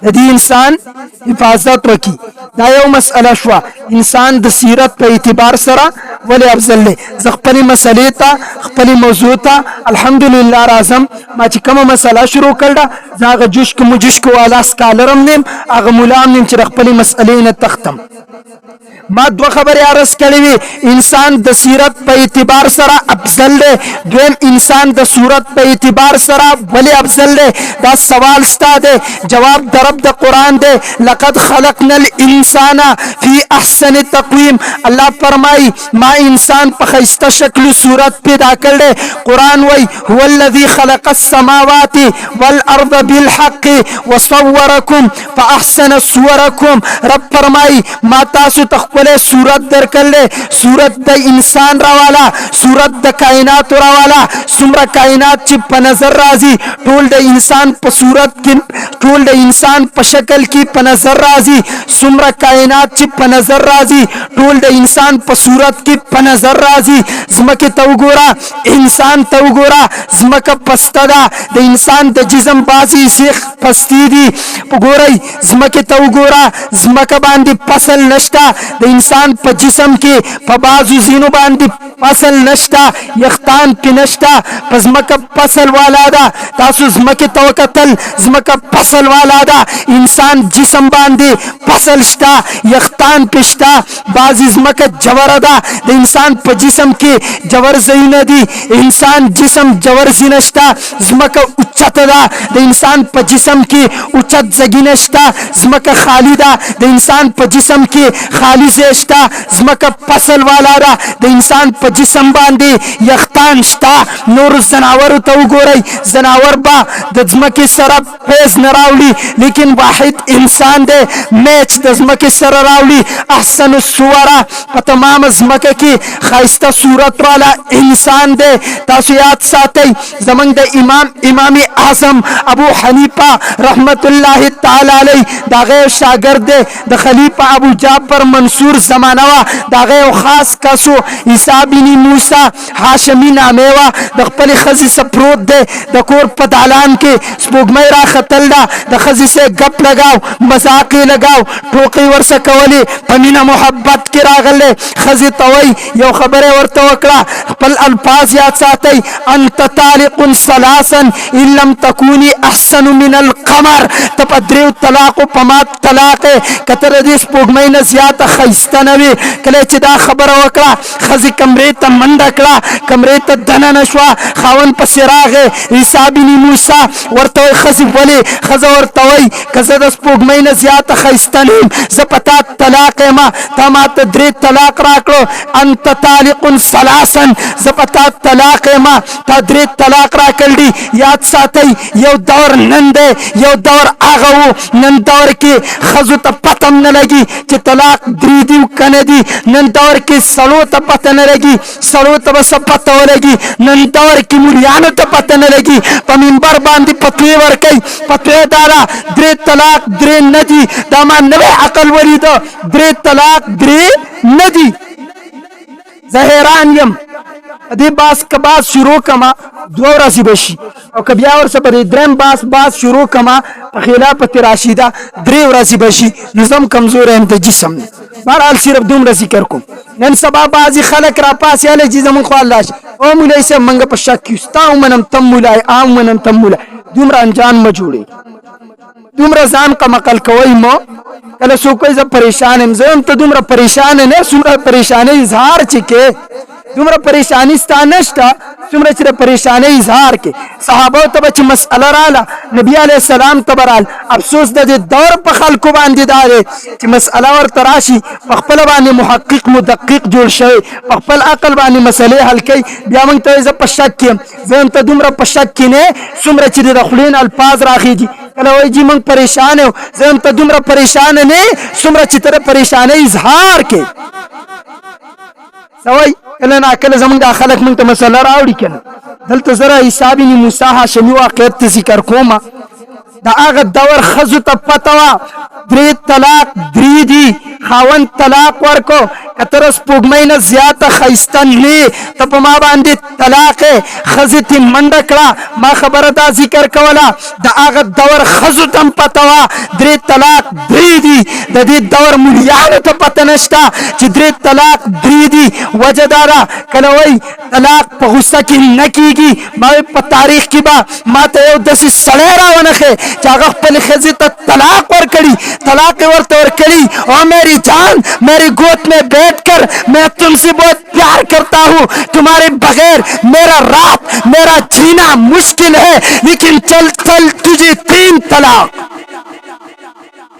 यदि इंसान हिफाजत रखी दायो मसला शुआ इंसान द सीरत पे इतिबार सरा वले अफजल ले जखपली मसले ता खपली मौजू ता अल्हम्दुलिल्लाह राजम मा ची कम मसला शुरू करदा जाग जुश्क मुजुश्क वाला स्कॉलरम नेम आग मुलाम नेम ची खपली मसले न तख्तम मा दो खबर यारस कड़ी इंसान द सीरत पे इतिबार सरा अफजल ले द्वेम इंसान द सूरत पे इतिबार सरा वले अफजल ले दा सवाल स्ता दे जवाब दरब द कुरान दे लक़द खलक़नल इंसाना फी अहसन तक़वीम अल्लाह फरमाई मा इंसान पे खिस्ता शक्ल सूरत पैदा कर दे कुरान वही हुवल्लज़ी खलक़स समावाति वल अर्द बिल हक़्क़ि व सव्वरकुम फ़अहसन सुवरकुम रब फरमाई माता सु तखपले सूरत दर कर ले सूरत द इंसान रवाला सूरत द कायनात रवाला सुमरा कायनात ची पनजर राजी टोल द इंसान प सूरत की टोल द इंसान प शक्ल की पनजर राजी सुमरा कायनात ची पनजर राजी टोल द इंसान प सूरत की पनजर राजी जमके तवगोरा इंसान तवगोरा जमका पस्तदा द इंसान द जिस्म बाजी से पस्ती दी गोरई जमके तवगोरा जमका बांदी फसल नष्टा द इंसान प जिस्म के प बाजू जीनो बांदी फसल नष्टा यख्तान की नष्टा पजमका फसल वाला दा तासु जमके तवकतल जमका फसल वाला दा इंसान जिस्म बांदी फसल स्टा यख्तान पिष्टा बाजी जमका जवर दा द इंसान प जिस्म के जवर जईन दी इंसान जिस्म जवर जिनष्टा जमका उच्चत दा द इंसान प जिस्म के उच्चत जगिनष्टा जमका खालिदा द इंसान प जिस्म के खाली जेष्टा जमका फसल वाला दा द इंसान प जिस्म बांदी यख्तान स्टा नूर जनावर तो गोरई जनावर बा द जमके सर पेज नरावली लेकिन वाहिद इंसान दे मैच द जमके सर रावली अहसन सुवरा तमाम जमके की खाइस्ता सूरत वाला इंसान दे तासु याद साथे जमन द इमाम आजम अबू हनीफा रहमतुल्लाह ताला अलैह दागे शागिर्द द खलीफा अबू जाफर मंसूर जमानवा दागे खास कसो ईसा बिन मूसा हाशमी نامې وه د خپلې ښځې څه پروت دی د کور په دالان کې سپوږمۍ راختل ده د ښځې سه ګپ لګاو مذاق یې لګاو ټوکې ورسه کولې په مینه محبت کې راغلی ښځې ته وایي یو خبره ورته وکړه خپل الفاظ یاد ساتئ انت طالق ثلاثا ان لم تكوني احسن من القمر ته په دریو طلاقو په ما طلاق که ته د دې سپوږمۍ نه زیاته ښایسته نه وي کله چې دا خبره وکړه ښځې کمرې ته منډه کړه کمرې ته دننه شوه خاوند پسې راغی عیسی بن موسی ورته وایي ښځې ولې ښځه ورته وایي که زه د سپوږمۍ نه زیاته ښایسته نه یم زه په تا طلاق یم تا ما ته درې طلاق راکړو انت طالق ثلاثا زه په تا طلاق یم تا درې طلاق راکړل دي یاد ساتئ یو دور نن دی یو دور هغه و نن دور کې ښځو ته پته هم نه لګي چې طلاق درې دي که نه دي نن دور کې سړو ته پته نه لګي سړو ته به څه پته ولګي نن دور کې مولیانو ته پته نه لګي په منبر باندې فتوې ورکوي فتوې دا ده درې طلاق درې نه دي دا ما نوی عقل ولیده درې طلاق درې نه دي زه حیران یم دې باس که باس شروع کما 2 ورځې به شي او که بیا ورسه په دې درېم باس شروع کما په خلافت راشده 3 ورځې به شي نو زه هم کمزوری یم د جسم نه بهرحال صرف دومره ذکر کوم نن سبا بعضې خلک راپاسې هلی چې زمونږ خوا الله شي او مولوي صاحب موږ په شک یو ستا ومنم تم مولای عام ومنم تم مولای دومره انجان مه جوړې دومره ځان قمقل کوئ مو کله څوک وایي زه پریشان یم زه هم ته دومره پریشان نه څومره پریشانۍ اظهار چې کې دومره پریشانی ستا نشته څومره چې د پریشانۍ اظهار کې صحابو ته به چې مسئله راله نبي علیه السلام ته به رال افسوس د دې دور په خلکو باندې دا دی چې مسئله ورته راشي په خپله باندې محقق مدقق جوړ شوی په خپل عقل باندې مسئلې حل کوي بیا موږ ته زه په شک کې یم زه هم ته دومره په شک کې نه څومره چې د خولې نه الفاظ راخېږي کله وایي جي موږ پریشان یو زه هم ته دومره پریشان نه څومره چې ته د پریشانۍ اظهار کې سوي کله ناکله زمونږ دا خلک موږ ته مسله راوړي که نه دلته زه عیسی بن موسی هاشمي واقعیت ته ذکر کومه د هغه دور ښځو ته پته وه 3 طلاق 3 دي خاوند طلاق ورکو که ته د سپوږمۍ نه زیاته ښایسته نه ته په ما باندې طلاق یې ښځې تې منډه کړه ما خبره دا ذکر کوله د هغه دور ښځو ته هم پته وه 3 طلاق 3 دي د دې دور مولیانو ته پته نشته چې 3 طلاق 3 دي وجه دا ده کله وایي طلاق په غصه کې نه کېږي ما په تاریخ کې به ما ته یو داسې سړی راونښی چې هغه خپلې ښځې ته طلاق ورکړي طلاق یې ورته ورکړي او میری جان میری گود میں بیٹھ کر میں تم سے بہت پیار کرتا ہوں تمہارے بغیر میرا رات میرا جینا مشکل ہے لیکن چل چل تجھے 3 طلاق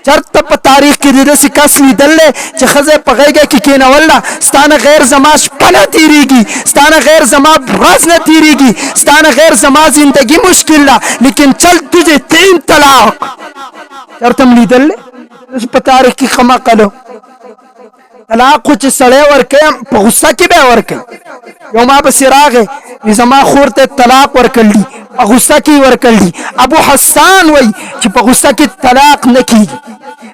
چرته په تاریخ کې داسې کس لیدل دی چې ښځه په غېږه کې کېنول ده ستا نه غیر زما شپه نه تېرېږي ستا نه غیر زما ورځ نه تېرېږي ستا نه غیر زما زندګي مشکل ده لیکن چل تجھے 3 طلاق چرته هم لیدل دی په تاریخ کې خمقلو طلاق خو چې سړی ورکوي په غصه کې به یې ورکوي یو ما پسې راغی زما خور ته طلاق ورکړل دي په غصه کې ورکړل دي ابو حسان وایي چې په غصه کې طلاق نه کېږي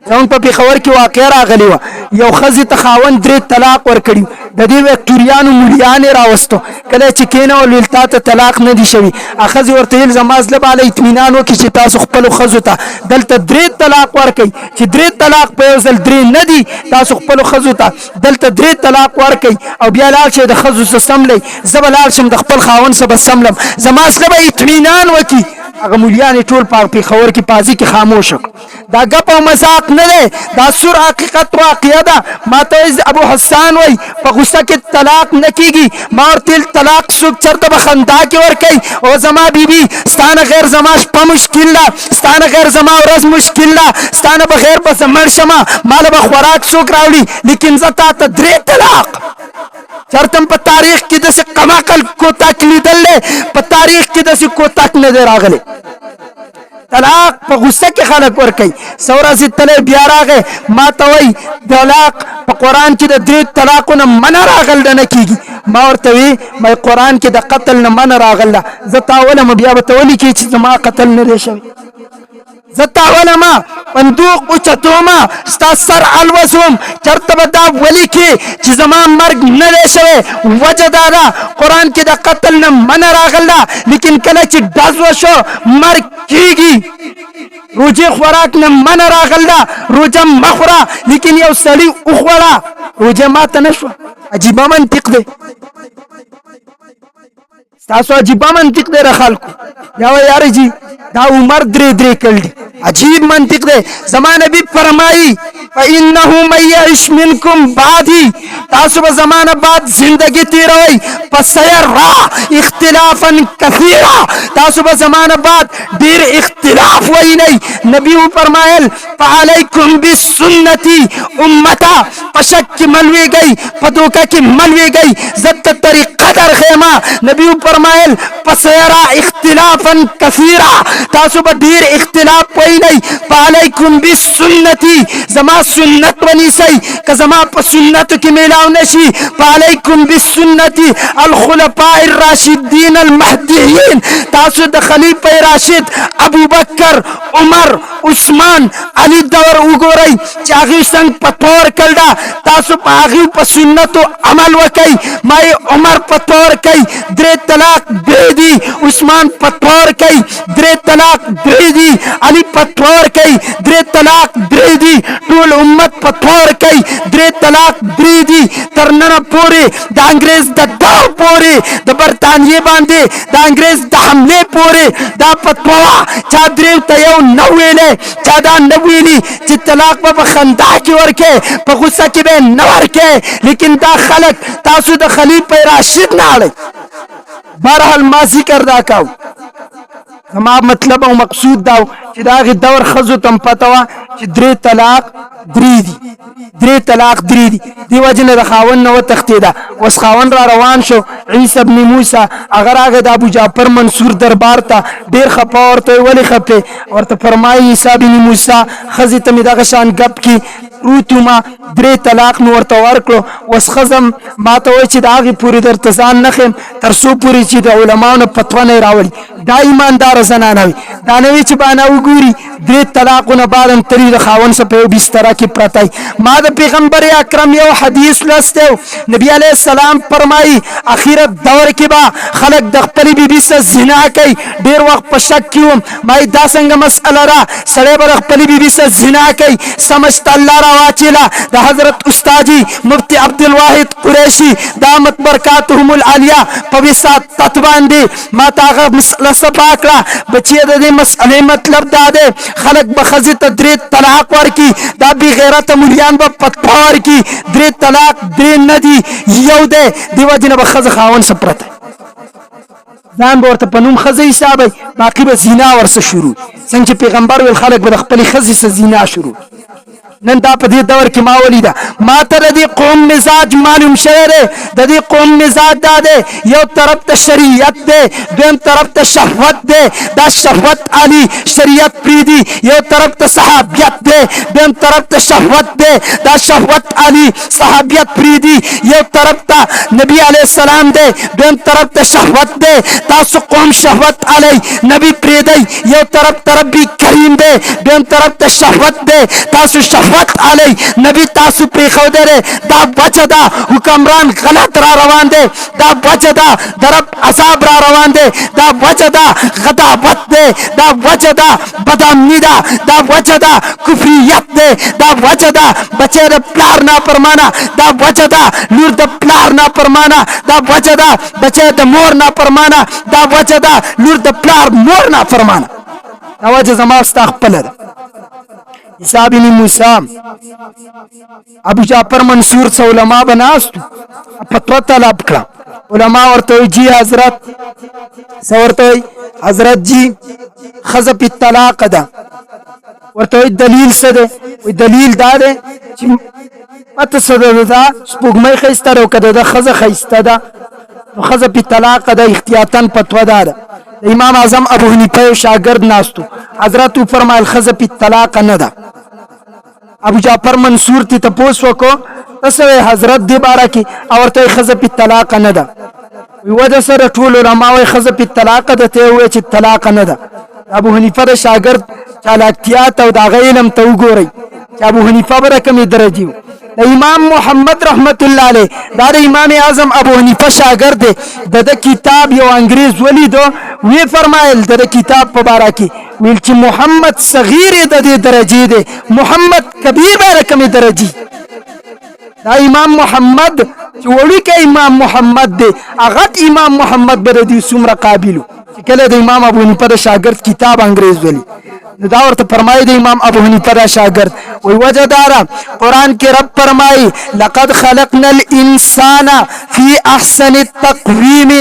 زموږ په پېښور کې واقعه راغلې وه یو ښځې ته خاوند 3 طلاق ورکړي د دې وکټوریانو مولیان یې راوستو کله چې کېنول ویل تا ته طلاق نه دي شوي ښځې ورته ویل زما زړه باله اطمینان وکړي چې تاسو خپلو ښځو ته دلته 3 طلاق ورکوئ چې 3 طلاق په یو ځل 3 نه دي تاسو خپلو ښځو ته دلته 3 طلاق ورکوئ او بیا لاړ شئ د ښځو څه سملئ زه به لاړ شم د خپل خاوند څه به سملم زما زړه به اطمینان وکړي هغه مولیان ټول په پېښور کې پازي کې خاموش دا ګپ او مذاق نه دی دا سور حقیقت واقعه ده ما ته ابو حسان وایي په غصه کې طلاق نه کېږي ما ورته طلاق څوک چېرته به خندا کې ورکوي او زما بیبي ستا نه غیر زما شپه مشکل ده ستا نه غیر زما ورځ مشکل ده ستا نه بغیر به زه مړ شمه ما له به خوراک څوک راوړي لیکن زه تا ته 3 طلاق چرته په تاریخ کې داسې قمقل کوتک لیدل دی په تاریخ کې داسې کوتک نه دی راغلی طلاق په غصه کې خلک ورکوي څو ورځې تلی بیا راغی ما ته وایي طلاق په قرآن کې د 3 طلاقو نه منع راغله نه کېږي ما ورته وی ما قرآن کې د قتل نه منع راغله زه تا ولم بیا به ته ولیکې چې زما قتل نه دی شوی زتا علما بندوق اوچتوما ستا سر الوزوم چرته به دا ولی کې چې زما مرګ نه دی شوی وجه دا ده قرآن کې د قتل نه منع راغله لیکن کله چې ډز وشو مرګ کېږي روجه خوراک نه منع راغله روجه مه خوره لیکن یو سړي وخوړه روجه ماته نه شوه عجیبه منطق دی تاسو عجیبه منطق دی خلکو یا یار جی دا عمر درې کړل عجیب منطق دی زمان نبی فرمایي فانه من يعش منكم بعدي تاسو به زمانه بعد زندگی تیروي فسيرى اختلافا كثيرا تاسو به زمانه بعد ډیر اختلاف ویني نبی فرمایل فعليكم بالسنتي امتا پشک ملوي گئی پدوکا کی ملوي گئی زت طریقه در خیمه نبی فرمایل فسيرى اختلافا كثيرا تاسو به ډیر اختلاف ویني فعليكم بالسنتي زما سنت ونیسی که زما په سنت کې میلاو نشي فعليكم بالسنتي الخلفاء الراشدين المهديين تاسو د خلیفہ راشد ابو بکر عمر عثمان علی دور وګورئ چې هغه څنګه پتور کړه تاسو په هغه په سنتو عمل وکئ مای عمر پتور کوي درې طلاق دی عثمان پتور کوي درې طلاق دی علی پتور کوي درې طلاق دی ټول امت پتور کوي درې طلاق دی ترنه پوري د انګريز د داو پوري د برتانیې باندې د انګريز د حمله پوري دا پتوا چا درې ته یو نو ویلې چا دا نو ویلي چې طلاق په خندا کې ورکه په غوسه کې به نه ورکه لیکن دا خلک تاسو د خلیفہ راشد نه اړي بهرحال ما ذکر دا کاو زما مطلب او مقصود دا چې دا غي دور خزو تم پتاوه چې درې طلاق درې دي دی وجنه د خاون نو تختیدا وس خاون را روان شو عیسی ابن موسی اگر هغه د ابو جعفر منصور دربار ته ډیر خپه ورته ولی خپه ورته فرمایي عیسی ابن موسی خزي ته دغه شان غب کی روتما درې طلاق نو ورته ورکړو وس خزم ماته وای چې داغي پوری درتزان نخم تر سو پوری چې د علماونو فتوا نه راوړي دا ایماندار زنانه وي دا نه وی چې باندې وګوري درې طلاقونه بعدم تری د خاون سره په بستر کې پرتای ما د پیغمبر اکرم یو حدیث لسته نبی علی السلام فرمایي اخیرت دور کې با خلک د خپل بیبي سره زنا کوي ډیر وخت په شک کیوم ما دا څنګه مسأله را سړی بر خپل بیبي سره زنا کوي سمجت الله را واچلا د حضرت استادی مفتی عبد الواحد قریشی دامت برکاتهم العالیه په وسات تطباندې ما تاغه مسأله سپاکړه بچی د دې مسألې مطلب دا ده خلق بخزي تدري طلاق ورکی دا بی غیرت مليان با پتپار کی درې طلاق درې ندی یو ده دیو جن بخزه خاون سپرت ځان ورته پنوم خزه حساب باقی به زنا ورسه شروع څنګه پیغمبر ول خلق به خپل خزه سه زنا شروع نن دا په دې دور کې ما ولیدا ما ته د قوم مزاج معلوم شعر د دې قوم مزاج دا ده یو طرف ته شریعت ده دویم طرف ته شهوت ده دا شهوت علی شریعت پریدي یو طرف ته صحابیت ده دویم طرف ته شهوت ده دا شهوت علی صحابیت پریدي یو طرف ته نبی علی السلام ده دویم طرف ته شهوت ده تاسو قوم شهوت علی نبی پریدي یو طرف ربی کریم ده دویم طرف ته شهوت ده تاسو شهوت علی نبی تاسو پری خو دره دا بچا دا حکمران غلط را روان دي دا بچا دا درب عذاب را روان دي دا بچا دا غضبت دي دا بچا دا بدامنی دا بچا دا کفریت دي دا بچا دا بچه د پلار نه پرمانا دا بچا دا لور د پلار نه پرمانا دا بچا دا بچه د مور نه پرمانا دا بچا دا لور د پلار مور نه پرمانا دا وجه زما استغفر عیسی بن موسی ابو جعفر منصور څو علماء بناستو فتوا طلب کړه علماء ورته جی حضرت ورته حضرت جی خذف الطلاق ده ورته دلیل څه ده دلیل دا ده چې پته څه ده دا سپوږمۍ خيسته او کده ده خزه خيسته ده خذف الطلاق ده احتیاطاً فتوا ده امام اعظم ابو حنیفه شاگرد ناستو حضرت فرمایل خذف الطلاق نه ده ابو جعفر منصور تی تپوس وکړو تاسو حضرت دی بارا کی اورته خذف الطلاق نه ده و د سره ټول علماء خذف الطلاق ده ته وې چې طلاق نه ده ابو حنیفه د شاگرد چالاکتیات او د علم ته وګورئ چې ابو حنیفه به کومې درجې و. د امام محمد رحمت الله علیه دا د امام اعظم ابو حنیفه شاګرد دی. د کتاب یو انګریز ولیدو وی فرمایل د کتاب په باره کې ویل چې محمد صغیر د دې درجې دی، محمد کبیر به کومې درجې. دا امام محمد چې وړوکی امام محمد دی هغه امام محمد به د دې څومره قابل چې کله د امام ابو حنیفه د شاګرد کتاب انګریز ولی نو دا ورته فرمایي د امام ابو حنیفه د شاګرد وی وجه دارا قرآن کې رب فرمایي لقد خلقنا الانسان فی احسن التقویم.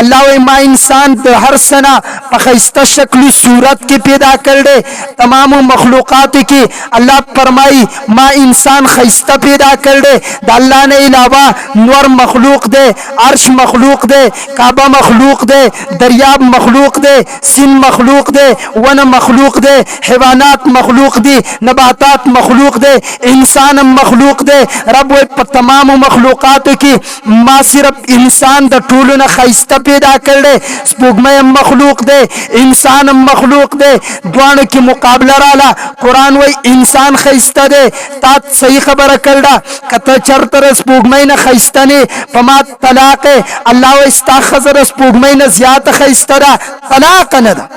الله وی ما انسان د هر سنه په ښایسته شکل صورت کې پیدا کړی. تمام مخلوقات کې الله فرمایي ما انسان ښایسته پیدا کړی. د الله نه علاوه نور مخلوق دی، عرش مخلوق دی، کعبه مخلوق دی، دریاب مخلوق دی، سین مخلوق دی، ونه مخلوق دی، حیوانات مخلوق دی، نباتات مخلوق دی، انسان مخلوق دی. رب وی په تمام مخلوقاتو کې ما صرف انسان د ټولو نه ښایسته پیدا کړی. سپوږمۍ مخلوق دی، انسان مخلوق دی، دواړو کې مقابله رااله. قرآن وی انسان ښایسته دی. تا صحیح خبره کړله که ته چېرته د سپوږمۍ نه ښایسته نه په ما طلاق الله وی ستا ښځه د سپوږمۍ نه زیاته ښایسته ده، طلاق نه ده.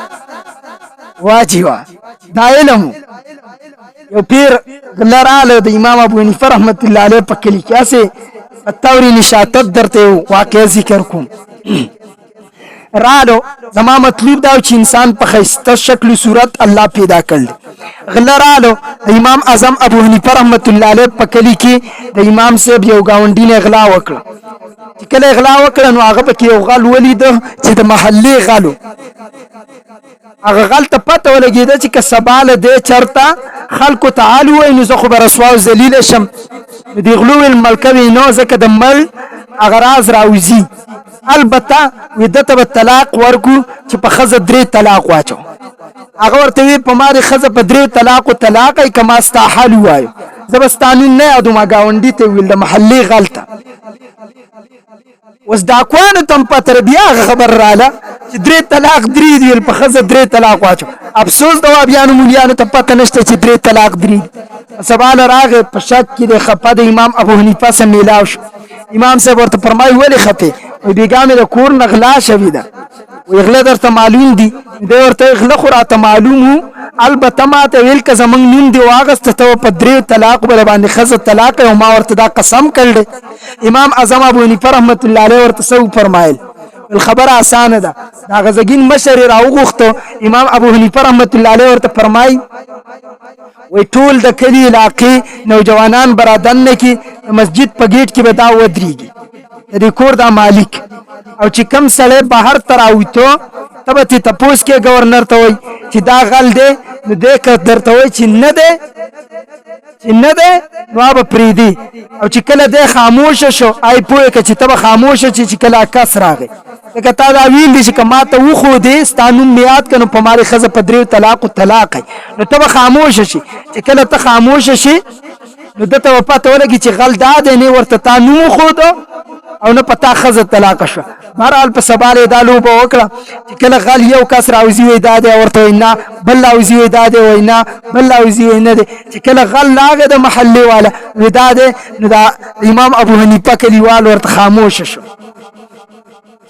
واجبه دا علم. یو پیر غله رااله د امام ابو حنیفه رحمت الله علیه په کلي کې هسې په طور نشاطت درته واقع ذکر کوم. رااله زما مطلوب دا چې انسان په ښایسته شکل صورت الله پیدا کړل. غله رااله د امام اعظم ابو حنیفه رحمت الله علیه په کلي کې د امام صاحب یو ګاونډي نه غلا وکړه. چې کله غلا وکړه نو هغه پکې یو غل ولیده چې د محلې غلو. هغه غل ته پته ولګېده چې که سبا له دې چرته خلکو تعال ووایي نو زه خو به رسوا او ذلیله شم. نو دې غلو ویل ملکه وی نو ځکه د مړ هغه راز راوځي. البته وی ده ته به طلاق ورکړو چې په ښځه 3 طلاق واچو. هغه ورته وی په ما د ښځه په 3 طلاقو طلاق ای که ما ستا حال ووایو زه به ستا نوم نه یادوم. ګاونډي ته ویل د محلې غل ته. اوس ډاکوانو ته هم پته بیا هغه خبر رااله چې 3 طلاق 3 ویل په ښځه 3 طلاق واچو. افسوس د وابیانو مولیانو ته پته نشته چې 3 طلاق 3. سبا له راغې په شک کې د خپه د امام ابو حنیفه سره میلاو شو. امام صاحب ورته فرمایي ولې خفې؟ وی بېګا مې د کور نه غلا شوې ده. وی غله درته معلوم دي؟ دی ورته غله خو راته معلوم وو، البته ما ته ویل که زمونږ نوم دې واغسته ته په 3 طلاق به باندې ښځه طلاق او ما ورته دا قسم کړی. امام اعظم ابو حنیفه رحمت الله علیه ورته څه وفرمایل؟ الخبره اسانه ده. دا غزګین مشر راوغوښتو. امام ابو حنیفه رحمت الله علیه ورته فرمایي وی ټول د کلي علاقې نوجوانان برادن نه کې مسجد په گیټ کې به دا ودرېږي د دې کور دا مالک. او چې کم سړی بهر ته راوتو ته به ترې تپوس کې ګورنر ته وایي چې دا غل دی نو دی که درته وایي چې نه دی نو به پرېږدي. او چې کله دی خاموشه شو آی پوهې که چې ته به خاموشه چې کله کس راغی لکه تا دا ویل دي چې که ما ته وښودې ستا نوم مې یاد کړه نو په مارې ښځه په 3 طلاقو طلاق نو ته به خاموشه شي. چې کله ته خاموشه شي نو ده ته به پته ولګي چې غل دا دی نه ورته تا نوم وښوده او نه په تا ښځه طلاقه شوه. بهرحال په سبا یې دا لوبه وکړه چې کله غل یو کس راوځي وایي دا دی ورته وایي نه، بل راوځي وایي دا دی وایي نه، بل راوځي وایي نه دی. چې کله غل راغی د محلې والا وایي دا دی نو دا امام ابو حنیفه کلیوال ورته خاموشه شو.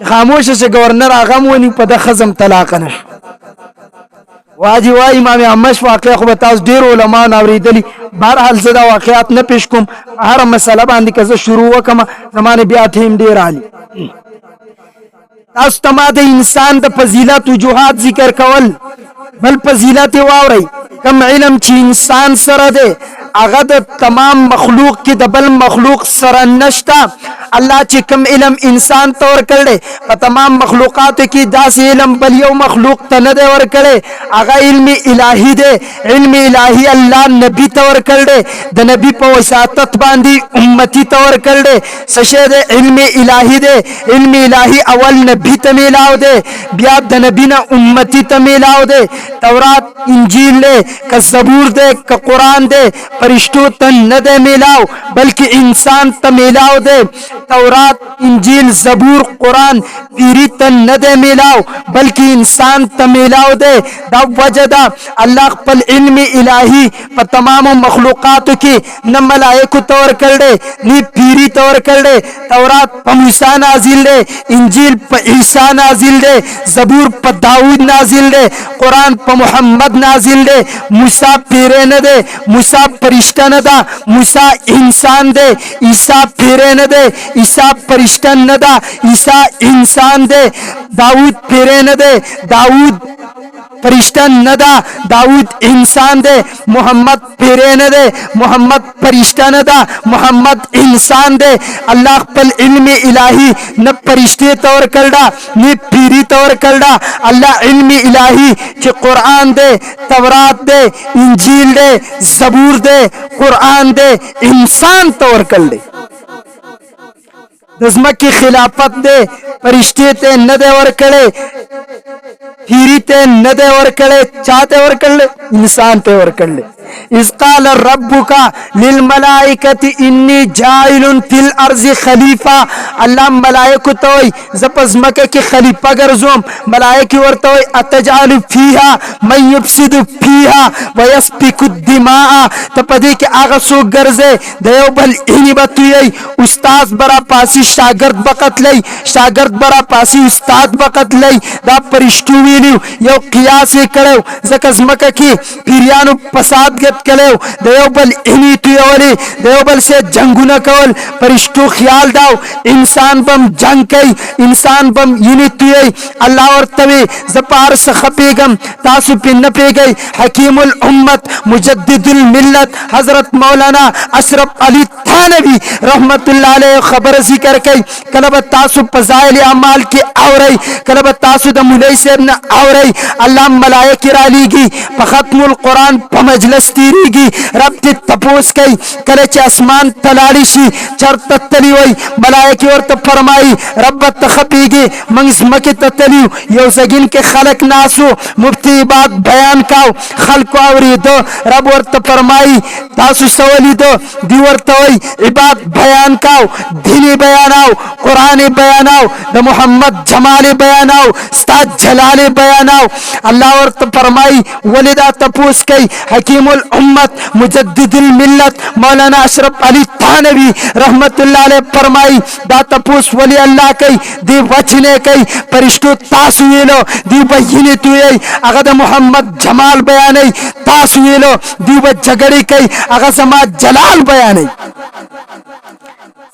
خاموشه چې ګورنر هغه هم ونیو په ده ښځه طلاقه نه شو. واجی وای امام احمد واقعا خو به تاسو ډیر علما نه اوریدلی. بهرحال زه دا واقعات نه پیش کوم، هر مسله باندې که زه شروع وکم زمانه بیا ټیم ډیر عالی. تاسو ته ما د انسان د فضیلت وجوهات ذکر کول. بل فضیلت واورئ کم علم چې انسان سره دی هغه د تمام مخلوق کې د بل مخلوق سره نشته. الله چې کم علم انسان ته ورکړی په تمام مخلوقاتو کې داسې علم بل یو مخلوق ته نه دی ورکړی. هغه علم الهي دی. علم الهي الله نبی ته ورکړی، د نبی په وساطت باندې امتی ته ورکړی. څه شی دی؟ علم الهي دی. علم الهي اول نبی ته میلاو دی، بیا د نبی نه امتی ته میلاو دی. تورات انجیل دی که زبور دی که قرآن دی په فرشتو ته نه دی میلاو بلکې انسان ته میلاو دی. تورات، انجیل، زبور، قرآن پیری ته نه دی میلاو بلکې انسان ته میلاو دی. دا وجه ده الله خپل علم الهی په تمامو مخلوقاتو کې نه ملائکو ته ورکړی دی نه پیری ته ورکړی دی. تورات په موسی نازل دی، انجیل په عیسی نازل دی، زبور په داود نازل دی، قرآن په محمد نازل دی. موسی پیری نه دی، موسی فرشته نه ده، موسی انسان دی. عیسی پیری نه دی، عیسی فرشته نه ده، عیسی انسان دی. داود پیری نه دی، داود فرشتہ نه ده، داود انسان دی. محمد پیری نه دی، محمد فرشتہ نه ده، محمد انسان دی. الله خپل علم الهی نه فرشتے ته ورکړه نه پیری ته ورکړه. الله علم الهی چې قرآن دی، تورات دی، انجیل دی، زبور دی، قرآن دی، انسان ته ورکړل. د ځمکې خلافت دی فرشتے ته نه دی ورکړی، پیری ته نه دی ورکړی. چا ته ورکړل؟ انسان ته ورکړل. اذ قال ربک للملائکه انی جاعل فی الارض خلیفہ. الله ملائکه ته وای ز پس مکه کې خلیفہ ګرځوم. ملائکه ورته وای اتجعل فیها من یفسد فیها ويسفك الدماء. ته پدې کې هغه څوک ګرځي د یو بل اینی بتوي. استاد برا پاسی شاگرد بقتلی، شاگرد برا پاسی استاد بقتلی. دا پرشتو ویلیو یو قیاس کړو ځکه ځمکه کې پیریانو فساد ګت کړو د یو بل اینی تویولې د یو بل سره جنگونه کول. پرشتو خیال داو انسان بم جنگ کوي، انسان بم اینی توی. الله ورته زپار څخه پیغام تاسو په نه پیګي. حکیم الامت مجدد الملت حضرت مولانا اشرف علی تھانوی رحمت الله علیه خبر ذکر کوي. کله به تاسو فضائل اعمال کې اوري، کله به تاسو د مولوی صاحب نه اوري. الله ملائکه را لیږي په ختم القرآن په مجلس تیریږي. رب دې تپوس کوي کله چې اسمان تلاړي شي چرته تلی وي ملائکه ورته فرمایي رب ته خپيږي موږ زمکه ته تلیو. یو زګین کې خلق ناسو مفتی بات بیان کاو خلق اوریدو. رب ورته فرمایي تاسو سوالیدو دی ورته وي عبادت بیان کاو، دینی بیاناو، قرآن بیاناو، د محمد جمال بیاناو، استاد جلال بیاناو. الله ورته فرمایي ولدا تپوس کوي حکیم الامت مجدد الملت مولانا اشرف علی تھانوی رحمت الله علیه فرمایي دا تپوس ولی الله کوي دی وچنه کوي. فرشتو تاسو ویلو دی بینه توي هغه د محمد جمال بیانای. تاسو ویلو دی به جګړه کوي هغه سما جلال بیانای.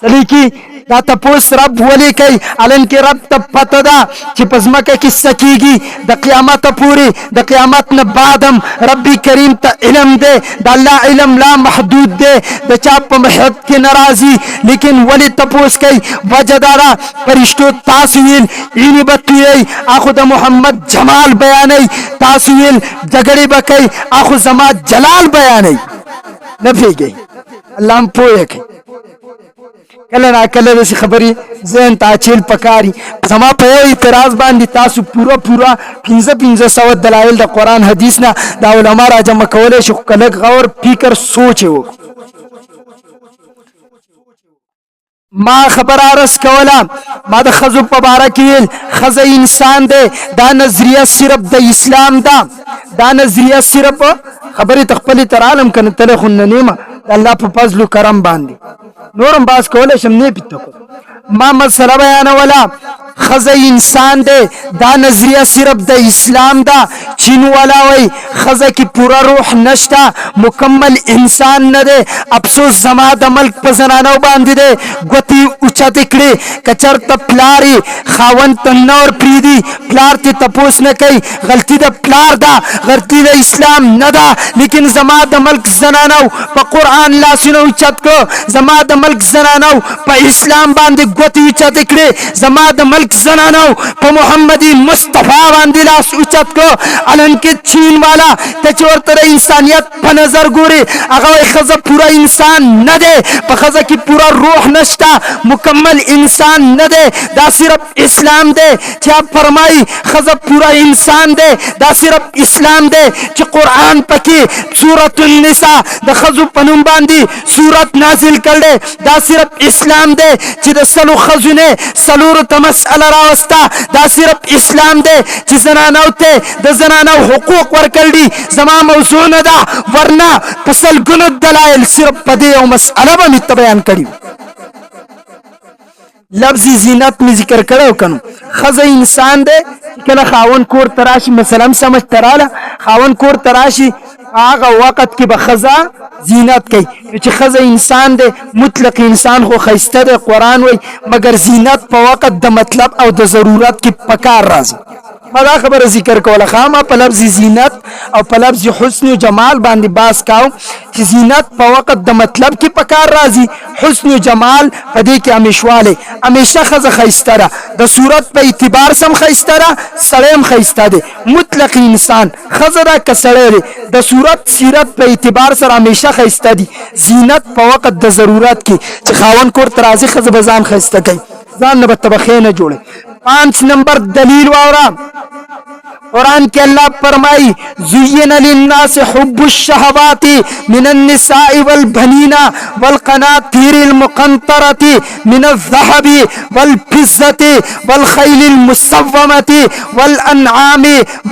سلیکی دا تپوس رب ولی کوي علن کې رب ته پته ده چې پزماکه کې سکیږي د قیامت پوری. د قیامت نه بعدم ربی کریم ته علم ده، د الله علم لا محدود ده، د چا په محد کې ناراضي. لیکن ولی تپوس کوي وجدارا فرشتو تاسو ویل اینی بتوي اخو د محمد جمال بیانای. تاسو ویل جګړې بکای اخو زما جلال بیانای. نه پیږي الله هم پوهه کوي. کله نا کله د خبري ذهن تاچیل پکاري. زما په یو اعتراض باندې تاسو پورا 1500 دلایل د قران حدیث نه د علما را جمع کولای شو. کله غور فکر سوچ وو. ما خبر ارس کولا ما د خزو په باره کې خزه انسان دی. دا نظریه صرف د اسلام ده. دا نظریه صرف خبره تخپل تر عالم کنه تلخون نیمه الله په فضل و کرم باندې نورم باس کوله شم نه پته ما مسله بیان ولا خزه انسان دی. دا نظریه صرف د اسلام ده. چین والا وای خزه کی پورا روح نشتا، مکمل انسان نه دی. افسوس زما د ملک په زنانو باندې دی. ګوتی اوچت کړي کچر ته پلاری خاون تنور پریدي پلار ته تپوس نه کوي. غلطی د پلار ده، غلطی د اسلام نه ده. لیکن زما د ملک زنانو په قران لاسونه اوچت کو، زما د ملک زنانو په اسلام باندې ګوتی اوچت کړي، زما د ملک زنانو په محمدي مصطفی باندې لاس اوچت کو. علن کې چین والا ته چې ورته د انسانیت په نظر ګوري هغه وایي ښځه پوره انسان نه دی په ښځه کې پوره روح نشته مکمل انسان نه دی دا صرف اسلام دی چې فرمایي ښځه پوره انسان دی دا صرف اسلام دی چې قرآن پکې سورة النساء د ښځو په نوم باندې سورت نازل کړی دا صرف اسلام دی چې د سلو ښځو نه څلورو ته مسئله راوسته دا صرف اسلام دی چې زنانو ته د زنانو حقوق ورکړل دي زما موضوع نه ده ورنه په سلګونو دلایل صرف په دې یو مسئله به مې بیان کړي لفظی زینت می ذکر کړو کنو خزه انسان دی کله خاون کور تراشی مثلا سمجھ تراله خاون کور تراشی هغه وخت کې به خزه زینت کوي چې خزه انسان دی مطلق انسان خو خیسته دی قرآن وای مگر زینت په وخت د مطلب او د ضرورت کې پکار راځي ما دا خبره ذکر کوله خامہ په لفظ زینت او په لفظ حسن و جمال باندې باس کاو چې زینت په وخت د مطلب کې پکار راځي حسن و جمال په دې کې همیشواله همیشه خزه خیسته ده د صورت په اعتبار سم خیسته ده سړی خیسته دی مطلق انسان خزه ده که سړی دی د صورت سیرت په اعتبار سره همیشه خیسته دي زینت په وخت د ضرورت کې چې خاون کور ترازی خزه به ځان خیسته کوي ځان نه به طبخې نه جوړي 5 نمبر دلیل واورا قرآن کے اللہ فرمائی زین للناس حب الشہوات من النساء والبنین والقناطیر المقنطرۃ من الذهب والفضة والخیل المسومۃ والانعام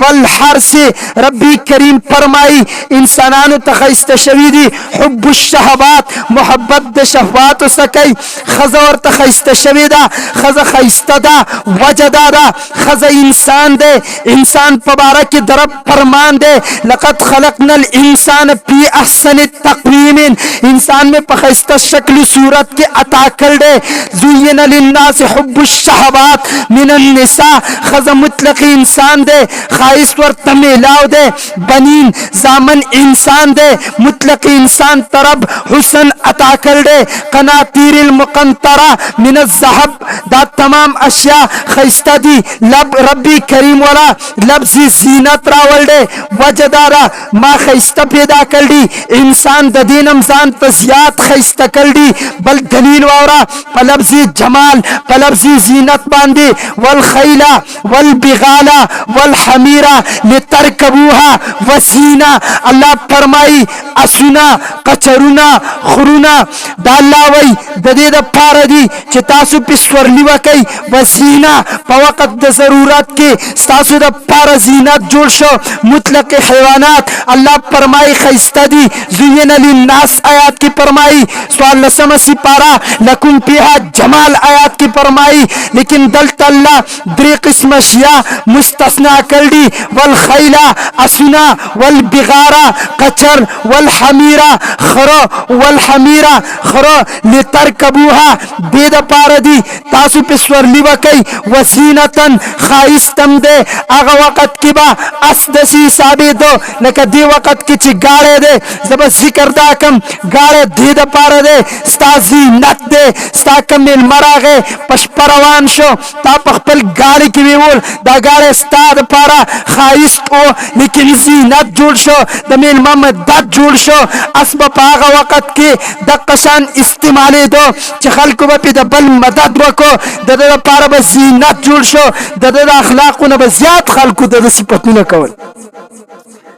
والحرث ربی کریم فرمائی انسانانو تخیست شویدی حب الشہوات محبت د شهوات سکی خزور تخیست شویدا خز خیست دا وجدا دا خز انسان دے انسان پبارک درب فرمان دے لقد خلقنا الانسان فی احسن تقویم انسان میں پخیستہ شکل صورت کے عطا کر دے زین للناس حب الشہوات من النساء خز مطلق انسان دے خواہش ور تمیلاو دے بنین زامن انسان دے مطلق انسان طرب حسن عطا کر دے قناطیر المقنطرہ من الذهب دا تمام اشیاء خیستہ دی لب ربی کریم والا لفظی زینت راول دے وجدارا ما خیستہ پیدا کر دی انسان د دینم ځان ته زیات خیستہ کر دی بل دلیل واورا په لفظی جمال په لفظی زینت باندې والخیلا والبغالا والحمیرا لترکبوها وزینا الله فرمائی اسونا قچرونا خرونا دا الله وی د دې د پاره دی چې تاسو په سورلی وکي وزینا په وخت د ضرورت کې تاسو د پاره زینت جوړ شو مطلق حیوانات الله فرمای خیسته دی زین للناس آیات کی فرمای سوال لسم سپارا لکم فیها جمال آیات کی فرمای لیکن دلت الله درې قسم اشیاء مستثنا کړي والخیلا اسنا والبغارا قچر والحمیرا خرو والحمیرا خرو لترکبوها دې د پاره دی تاسو په سورلی وکي وزینتن خایستم دے هغه وخت کې با اسدسی ثابت لکه دی وخت کې چې گاړه دے زب ذکر دا کم گاړه دې د پاره دے ستا زینت دے ستا کمل مراغه پشپروان شو تا خپل گاړه کې ویول دا گاړه ستا د پاره خایست او لیکن زینت جوړ شو د میل محمد دات جوړ شو اسباب هغه وخت کې د قشان استعمالې دو چې خلکو په د بل مدد وکړو د دې لپاره به زینت جوړ شو د اخلاقونه به زیات خلکو د صفاتونه کول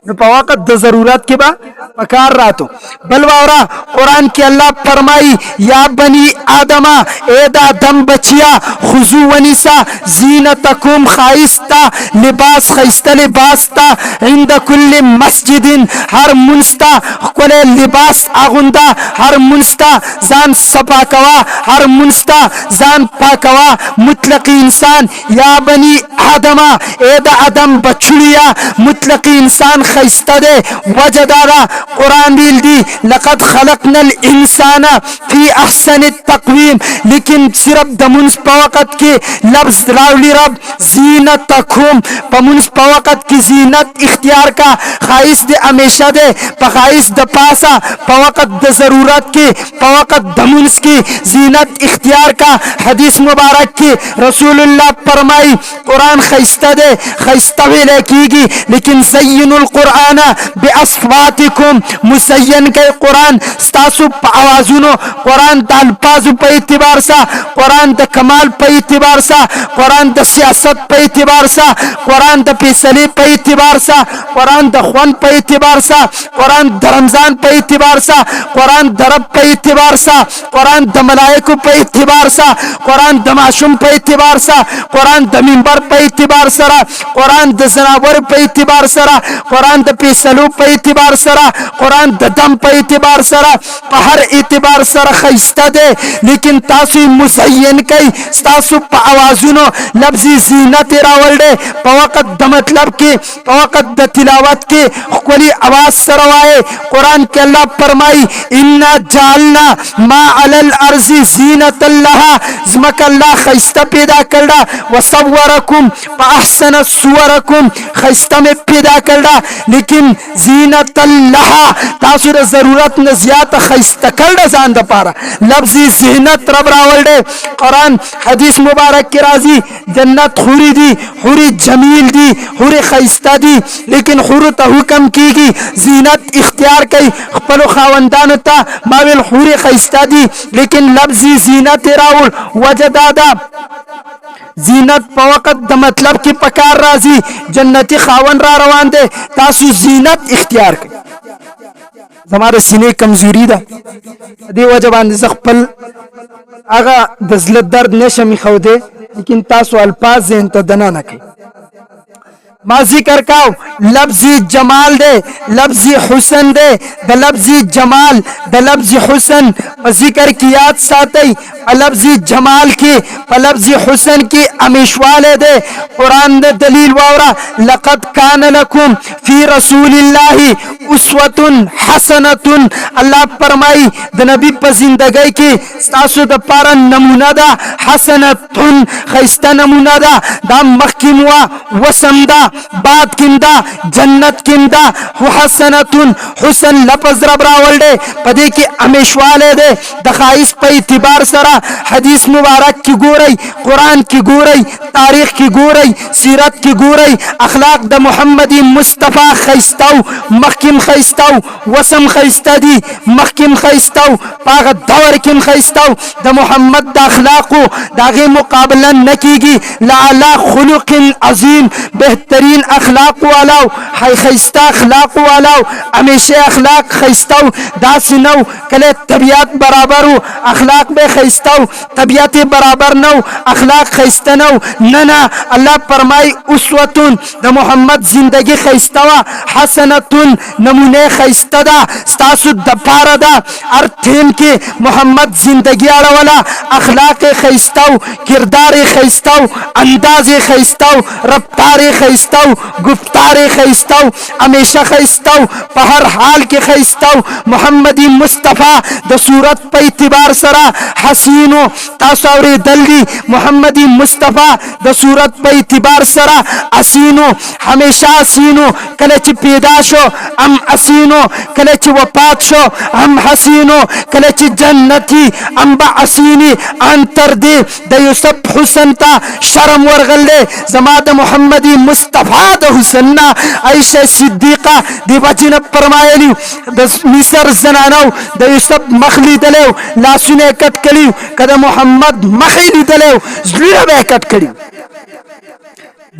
نو په وخت د ضرورت کې با پکار راتو بل واورا قرآن کې الله فرمایي یا بنی آدم اے د آدم بچیا خذو ونسا زینتکم خایستا لباس خیستا لباس تا عند کل مسجد هر منستا کل لباس اغندا هر منستا ځان صفا کوا هر منستا ځان پاکوا مطلق انسان یا بنی آدم اے د آدم بچڑیا مطلق انسان خیسته دی. وجه دا ده قرآن ویل دی لقد خلقنا الانسان فی احسن التقویم، لیکن صرف د منځ په وخت کې لفظ راوړي رب زینتکم، په منځ په وخت کې زینت اختیار کا. خایس دی همیشه دی په خایس د پاسه، په وخت د ضرورت کې، په وخت د منځ کې زینت اختیار کا. حدیث مبارک کې رسول الله فرمای قرآن خیسته دی، خیسته ویل کیږي لیکن زین القرآن باصواتکم، مزین کوي قرآن ستاسو په اوازونو، قرآن د الفاظو په اعتبار سره، قرآن د کمال په اعتبار سره، قرآن د سیاست په اعتبار سره، قرآن د فیصلې په اعتبار سره، قرآن د خوند په اعتبار سره، قرآن د رمضان په اعتبار سره، قرآن د رب په اعتبار سره، قرآن د ملائکو په اعتبار سره، قرآن د معصوم په اعتبار سره، قرآن د منبر په اعتبار سره، قرآن د زناور په اعتبار سره، قرآن د فیصلو په اعتبار سره، قرآن د دم په اعتبار سره، په هر اعتبار سره خیسته دی. لیکن تاسو مزین کوي، تاسو په اوازونو لفظي زینت راول دی، په وخت د مطلب کې، په وخت د تلاوت کې ښکلي اواز سره وایي. قرآن کې الله فرمایي انا جعلنا ما علی الارض زینت لها، ځمکه الله خیسته پیدا کړه، وصورکم فاحسن صورکم، خیسته مې پیدا کړه لیکن زینت لها، تاسو د ضرورت نه زیاته خیسته کړه ځان دپاره. لفظي زینت رب راول دی. قرآن حدیث مبارک کې راځي جنت حوری دی، حوری جمیل دی، حوری خیسته دی، لیکن حورو ته حکم کیږي زینت اختیار کوي خپلو خاوندانو ته. ما ویل حوری خیسته دی لیکن لفظي زینت راول. وجه دا ده زینت په وخت د مطلب کې پکار راځي. جنتی خاون را روان دی، تاسو زینت اختیار کړئ. زماره سینې کمزوري ده، دې وجه باندې زه خپل هغه د زړه درد نشم ښودی، لیکن تاسو الفاظ ذهن ته دننه کړئ. ما ذکر کاو لفظی جمال دے، لفظی حسن دے، د لفظی جمال د لفظی حسن په ذکر کی یاد ساتي، لفظی جمال کی په لفظی حسن کی امیشواله دے. قرآن د دلیل واورا لقد کان لکم فی رسول الله اسوه حسنه، الله فرمای د نبی په زندګۍ کې تاسو د پاره نمونه ده، حسنه خیسته نمونه ده. دا مخکیم وا وسمدا بعد کیندا جنت کیندا حسنتون، حسن لفظ رب راول دے پدې کې امیشواله دے د خایس په اعتبار سره. حدیث مبارک کی ګورئ، قرآن کی ګورئ، تاریخ کی ګورئ، سیرت کی ګورئ، اخلاق د محمدی مصطفی خیستو، مخکیم خیستو، وسم خیسته دی، مخکیم خیستو، پاغه دور کیم خیستو. د محمد د اخلاقو داغه مقابله نکیږي. لعلا خلق عظیم، بهترین اخلاق والاو، حی خیسته اخلاق والاو، همیشه اخلاق خیستو. داسې نو کله طبیعت برابرو اخلاق به خیستو، طبیعت برابر نو اخلاق خیسته نو. نه نه، الله فرمای اسوتون د محمد زندگی خیسته وا، حسنتون نمونه خیسته ده ستاسو د پاره ده. هر ټیم کې محمد زندگی اړوله، اخلاق خیستو، کردار خیستو، انداز خیستو، رفتار خیستو، گفتار خیستو، همیشه خیستو، په هر حال کې خیستو. محمدی مصطفی د صورت په اعتبار سره حسینو، تاسو اورېدل دي محمدی مصطفی د صورت په اعتبار سره حسینو، همیشه حسینو. کله چې پیدا شو هم حسینو، کله چې وفات شو هم حسینو، کله چې جنتی هم به حسینی. ان تر دې د یوسف حسن ته شرم ورغل دی. زما د محمدی مصطفی د حسن نه عائشه صدیقه دی بچنه فرمایلی د مصر زنانو د یوسف مخ لیدلو، لاسونه کټ کړي، کله محمد مخ لیدلو زړه به کټ کړي.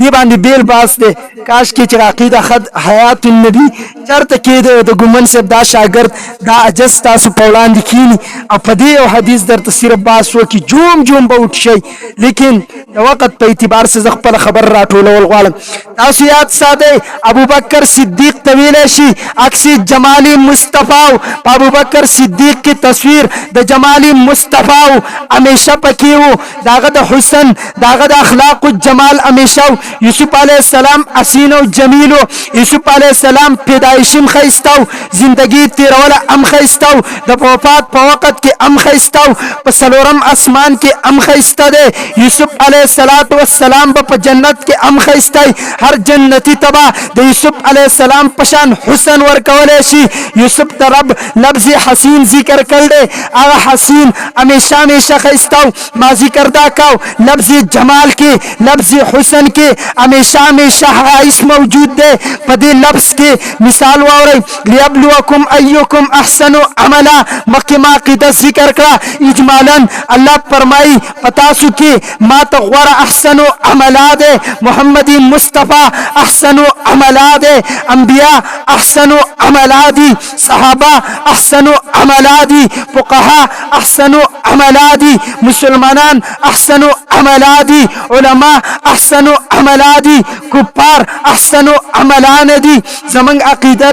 دی باندې بیل باس دی. کاش کې چې عقیده خد حیات النبی چرته کېده د ګومن صاحب دا شاګرد دا عجز تاسو په وړاندې کینی او په دې یو حدیث درته صرف باس وکړي جوم جوم به وټ شي. لیکن د وخت په اعتبار سره خپل خبر راټولول غواړم. تاسو یاد ساتئ ابو بکر صدیق ته ویلی شي عکس جمالی مصطفی. ابو بکر صدیق کی تصویر د جمالی مصطفی همیشه پکې وو، داغه د حسن، داغه د اخلاق او جمال همیشه यूसुफ अलैहिस्सलाम हसीन और जमील यूसुफ अलैहिस्सलाम पैदाइशिम खैस्ताव जिंदगी तेरवला अम खैस्ताव द वफात प वक्त के अम खैस्ताव पसलोरम आसमान के अम खैस्ता दे यूसुफ अलैहिस्सलातु वस्सलाम ब जन्नत के अम खैस्ताई हर जन्नती तबा द यूसुफ अलैहिस्सलाम पशान हुसन वर कवलेशी यूसुफ तरब लफ्ज हसीन जिक्र कर दे आगा हसीन हमेशा हमेशा खैस्ताव माजी करदा काव लफ्ज जमाल के लफ्ज हुसन के हमेशा हमेशा हाइस मौजूद दे पदे लफ्ज के मिसाल वारे लियब्लुवकुम अय्युकुम अहसनु अमला मक्मा क़िदा जिक्र करा इजमालन अल्लाह फरमाई पता सुके मा तग़वर अहसनु अमला दे मोहम्मदी मुस्तफ़ा अहसनु अमला दे अंबिया अहसनु अमला दी सहाबा अहसनु अमला दी फुक़हा अहसनु अमला दी मुसलमानान अहसनु अमला दी उलमा अहसनु अमला दी कुफ्फार अहसनु अमलान दी जमंग अकीदा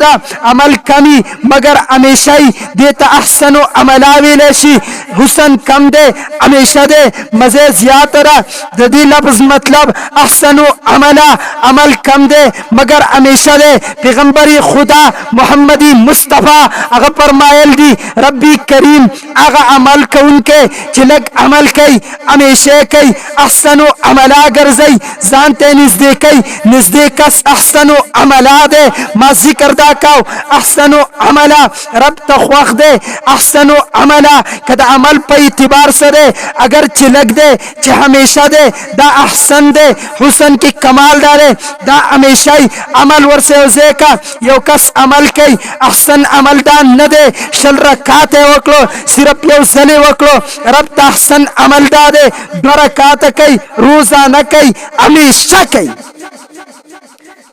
अमल कमी मगर हमेशा ही देता अहसनु अमला विलेशी हुसन कम दे हमेशा दे मजे ज्यादा ददी लफ्ज मतलब अहसनु अमला अमल कम दे मगर हमेशा दे पैगंबरी खुदा मोहम्मदी मुस्तफ़ा अगर फरमायल दी रब्बी करीम अगर अमल कौन के चिलक अमल कई हमेशा कई अहसनु अमला गर्जई जानते नजदीकस अहसनु अमला दे मा जिक्र दा काव अहसनु अमला रब तख्वाख दे अहसनु अमला कदा अमल पे इतिबार से दे अगर चिलक दे चे हमेशा दे दा अहसन दे हुसन की कमाल डाले दा हमेशा ही अमल वर्से उसे का यो कस अमल कई अहसन अमल दा न दे शल रकाते वकलो सिर्फ यो जले वकलो रब तहसन अमल दा दे बरकात कई रोजा न कई हमेशा कई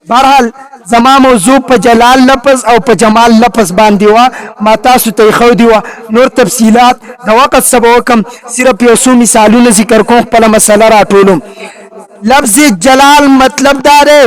बहरहाल जमा मौजू प जलाल लफ्ज और प जमाल लफ्ज बांध दिवा माता सुते खो दिवा नूर तफसीलात दवाकत सबकम सिर्फ यसु मिसालू ने जिक्र को पला मसला राटोलुम लफ्ज जलाल मतलब दारे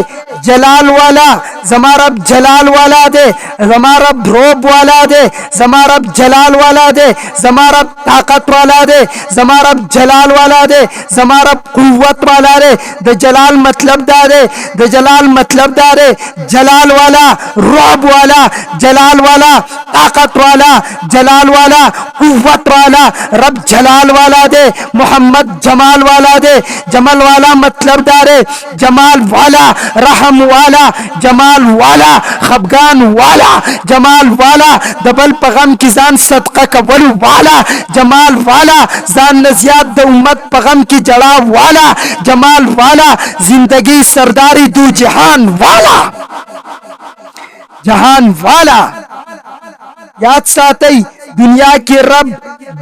जलाल वाला जमारब जलाल वाला दे जमारब रोब वाला दे जमारब जलाल वाला दे जमारब ताकत वाला दे जमारब जलाल वाला दे जमारब कुव्वत वाला दे द जलाल मतलब दारे द जलाल मतलब दारे जलाल वाला रोब वाला जलाल वाला ताकत वाला जलाल वाला कुव्वत वाला रब जलाल वाला दे मोहम्मद जमाल वाला दे जमाल वाला मतलब दारे जमाल वाला रहम वाला जमाल वाला खफगान वाला जमाल वाला दबल पगम की जान सदका कबल वाला जमाल वाला जान नजियात द उम्मत पगम की जड़ा वाला जमाल वाला जिंदगी सरदारी दू जहान वाला जहान वाला याद साथई दुनिया के रब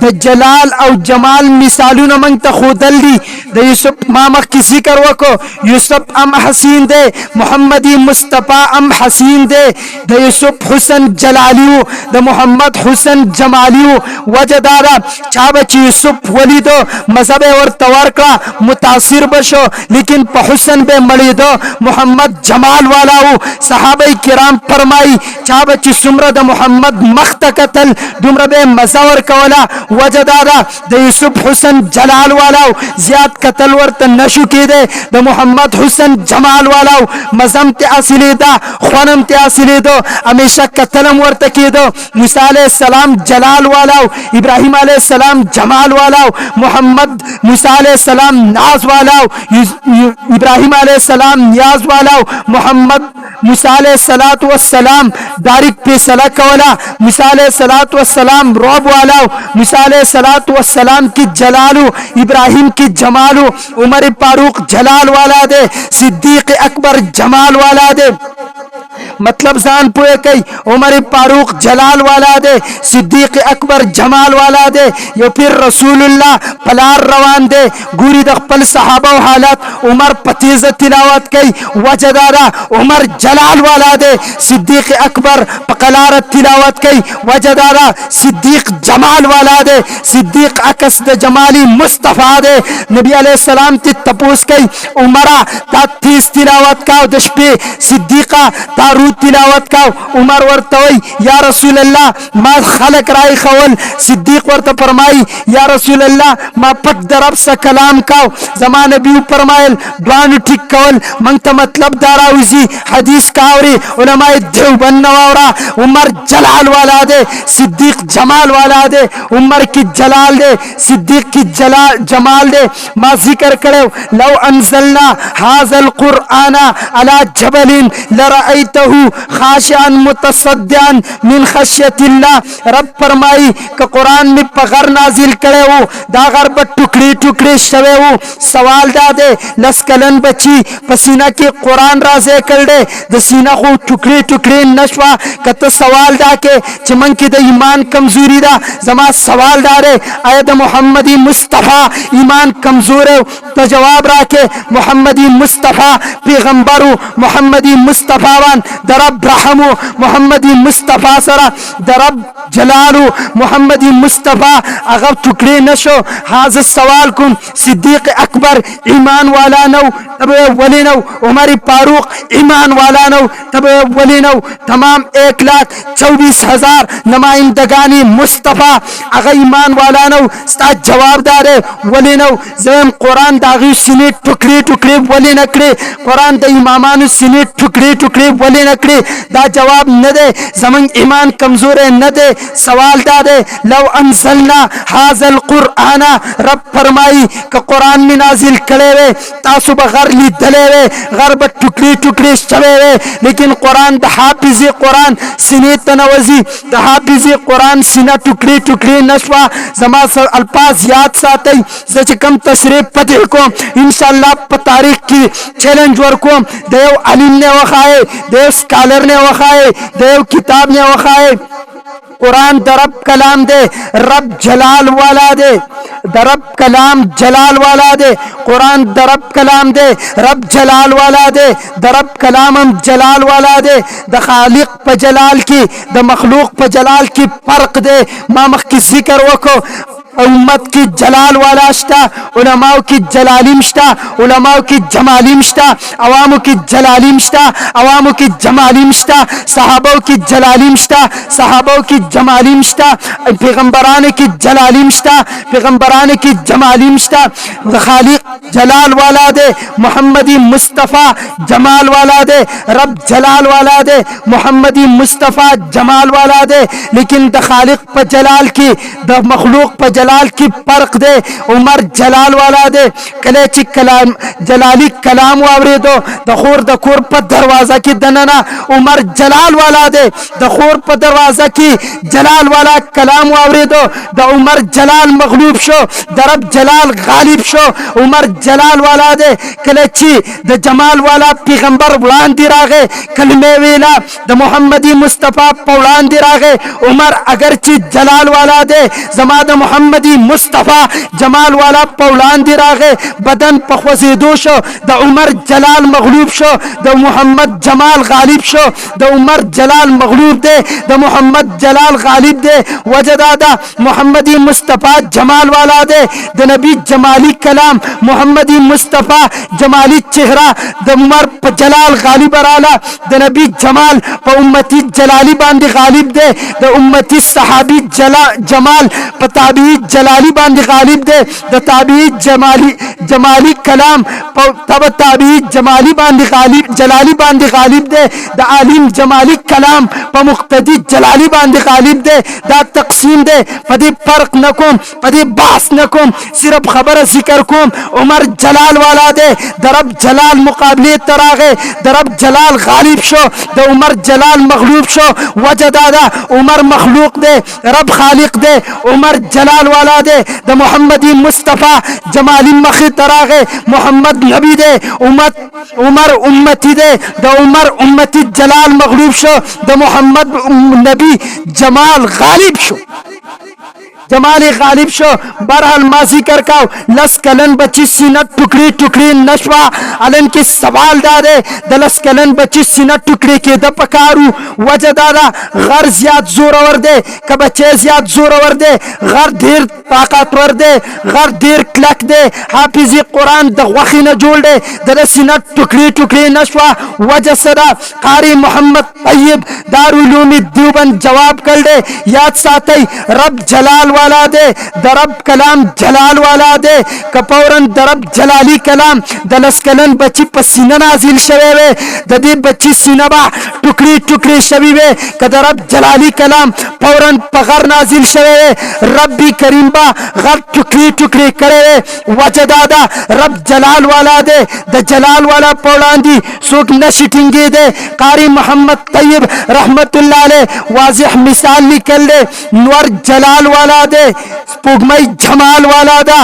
द जलाल और जमाल मिसालू नमंग तखोदल दी द यूसुफ मामा की जिक्र वको यूसुफ अम हसीन दे मोहम्मदी मुस्तफ़ा अम हसीन दे द यूसुफ हुसन जलालियो द मोहम्मद हुसन जमालियो वजदारा चाबची यूसुफ वलीदो मजहब और तवरका मुतासिर बशो लेकिन पहुसन बे मलिदो मोहम्मद जमाल वाला हो सहाबे किराम फरमाई चाबची सुमर द मोहम्मद मख्तकतल दुमरबे मजावर कवला वजदारा द यूसुफ हुसन जलाल वाला जियाद कतल वर्त नशु की दे द मोहम्मद हुसन जमाल वाला मजम ते असली दा खनम ते असली दो हमेशा कतलम वर्त की दो मूसा अलैहि सलाम जलाल वाला इब्राहिम अलैहि सलाम जमाल वाला मोहम्मद मूसा अलैहि सलाम नाज वाला इब्राहिम अलैहि सलाम नियाज वाला मोहम्मद मूसा अलैहि सलातु वस्सलाम दारिक पे सला कवला मूसा अलैहि सलातु वस्सलाम रौब वाला मूसा अलैहि सलातु वस्सलाम की जलालू इब्राहिम की जमालू उमर फारूक जलाल वाला दे सिद्दीक अकबर जमाल वाला दे मतलब जान पुए कई उमर फारूक जलाल वाला दे सिद्दीक अकबर जमाल वाला दे यो फिर रसूलुल्लाह पलार रवान दे गुरी दखपल सहाबा हालत उमर पतीज तिलावत कई वजदारा उमर जलाल वाला दे सिद्दीक अकबर पकलार तिलावत कई वजदारा सिद्दीक जमाल वाला दे सिद्दीक अकस दे जमाली मुस्तफ़ा दे नबी अलैहि सलाम ती तपूस कई उमरा ता तीस तिलावत का दशपे सिद्दीका तारू ابو تلاوت کاو عمر ورتوي یا رسول الله ما خلق راي خول صدیق ورته فرمای یا رسول الله ما پټ درب سره کلام کاو زما نبی فرمایل دوانو ټیک کول مونږ ته مطلب داراوزی حدیث کاوري علماء دیوبند نوورا عمر جلال والا دے صدیق جمال والا دے عمر کی جلال دے صدیق کی جلال جمال دے ما ذکر کرو لو انزلنا هذا القرآن على جبل لرأيته خاشعا متصدعا من خشیت اللہ رب فرمائی کہ قرآن میں پغر نازل کرے ہو دا غر بٹ ٹکڑی ٹکڑی شوے ہو سوال دا دے لسکلن بچی پسینہ کی قرآن رازے کر دے دسینہ خو ٹکڑی ٹکڑی نشوا کت سوال دا کے چمن کی دا ایمان کمزوری دا زما سوال دا رے آیت محمدی مصطفیٰ ایمان کمزور ہے تو جواب را کے محمدی مصطفیٰ پیغمبرو محمدی مصطفیٰ وان درب رحمو محمدی مصطفیٰ سرا درب جلالو محمدی مصطفیٰ اگر ٹکڑی نشو حاضر سوال کن صدیق اکبر ایمان والا نو تب ولی نو عمر فاروق ایمان والا نو تب ولی نو تمام 1,24,000 نمائندگانی مصطفیٰ اگر ایمان والا نو ستا جواب دارے ولی نو زم قرآن داغی سنی ٹکڑی ٹکڑی ولی نکڑی قرآن دا امامان سنی ٹکڑی ٹکڑی ولی نکڑی دا جواب ندے زمن ایمان کمزور ندے سوال دا دے لو انزلنا هذا القرآن رب فرمائی کہ قرآن میں نازل کرے وے تاسو بغیر لی دلے وے غرب ٹکڑی ٹکڑی شوے وے لیکن قرآن دا حافظ قرآن سنی تنوزی دا حافظ قرآن سنہ ٹکڑی ٹکڑی نشوا زما الفاظ یاد ساتھی سچ کم تصریف پتہ کو انشاءاللہ تاریخ کی چیلنج ورکو دیو علم نے وخائے دیو سکالر نے وخائے دیو کتاب نے وخائے قرآن درب کلام دے رب جلال والا دے درب کلام جلال والا دے قرآن درب کلام دے رب جلال والا دے درب کلام جلال والا دے دا خالق پا جلال کی دا مخلوق پا جلال کی فرق دے مامخ کی ذکر وکو امت کی جلال والا شتا علماء کی جلالی مشتا علماء کی جمالی مشتا عوام کی جلالی مشتا عوام کی جمالی مشتا صحابہ کی جلالی مشتا صحابہ کی جمالی مشتا پیغمبران کی جلالی مشتا پیغمبران کی جمالی مشتا خالق جلال والا دے محمدی مصطفیٰ جمال والا دے رب جلال والا دے محمدی مصطفیٰ جمال والا دے لیکن دا خالق پا جلال کی دا مخلوق پا جلال کی فرق دے عمر جلال والا دے کلے چی کلام جلالی کلام وابری دو دخور دکور پا دروازہ کی دننا عمر جلال والا دے دخور پا دروازہ کی جلال والا کلام وابری دو دا عمر جلال مغلوب شو درب جلال غالب شو عمر جلال والا دے کلے چی دا جمال والا پیغمبر ولان دی راغے کلمے ویلا دا محمدی مصطفیٰ پولان دی راغے عمر اگرچی جلال والا دے زما دا محمدی مصطفیٰ جمال والا پولان دی راغے بدن پخوزیدو شو دا عمر جلال مغلوب شو دا محمد جمال غالب شو دا عمر جلال مغلوب دے دا محمد جلال غالب دے وجدادا محمدی مصطفیٰ جمال والا دے دا نبی جمالی کلام محمدی مصطفیٰ جمالی چہرہ دا عمر پا جلال غالب رالا دا نبی جمال پا امتی جلالی باندی غالب دے دا امتی صحابی جمال پا تابعی جلالی باندی غالب دے دا تابعی جمالی کلام پا تابعی جمالی باندی غالب جلالی باندی غالب دے دا عالم جمالی کلام پا مقتدی جلالی باندی غالب دے دا تقسیم دے پا دی فرق نکوم پا دی باس نکوم صرف خبر ذکر کوم عمر جلال والا دے درب جلال مقابلی تراغے درب جلال غالب شو دا عمر جلال مغلوب شو وجدادا عمر مخلوق دے رب خالق دے عمر جلال والا دے دا محمدی مصطفیٰ جمالی مخی تراغے محمد نبی دے عمر امتی دے دا عمر امتی جلال مغلوب شو دا محمد نبی جمال غالب شو जमाली गालिब शो। बहरहाल माजी कर का लस कलन बची सीना टुकड़ी टुकड़ी नशवा अलन के सवाल दादे दलस कलन बची सीना टुकड़ी के दपकारू वजह दादा घर ज्यादा जोरवर दे कबचे ज्यादा जोरवर दे घर धीर ताकतवर दे घर धीर क्लक दे हाफिजी कुरान द वखी न जोड़ दे दलस सीना टुकड़ी टुकड़ी नशवा वजह सदा कारी मोहम्मद तैयब दारुल देवबंद जवाब कर दे याद साथी रब जलाल वाला दे दरब कलाम जलाल वाला दे कपौरन दरब जलाली कलाम दलस कलन बची पसीना नाजिल शवे वे ददी बची सीनबा टुकड़ी टुकड़ी शवी वे कदरब जलाली कलाम फौरन पगर नाजिल शवे वे रब्बी करीम बा घर टुकड़ी टुकड़ी करे वे वजदादा रब जलाल वाला दे द जलाल वाला पौलांदी सुख नशिटिंगे दे कारी मोहम्मद तैयब रहमतुल्लाह अलैह वाज़िह मिसाल निकल दे नूर जलाल वाला दे पुगमई जमाल वाला दा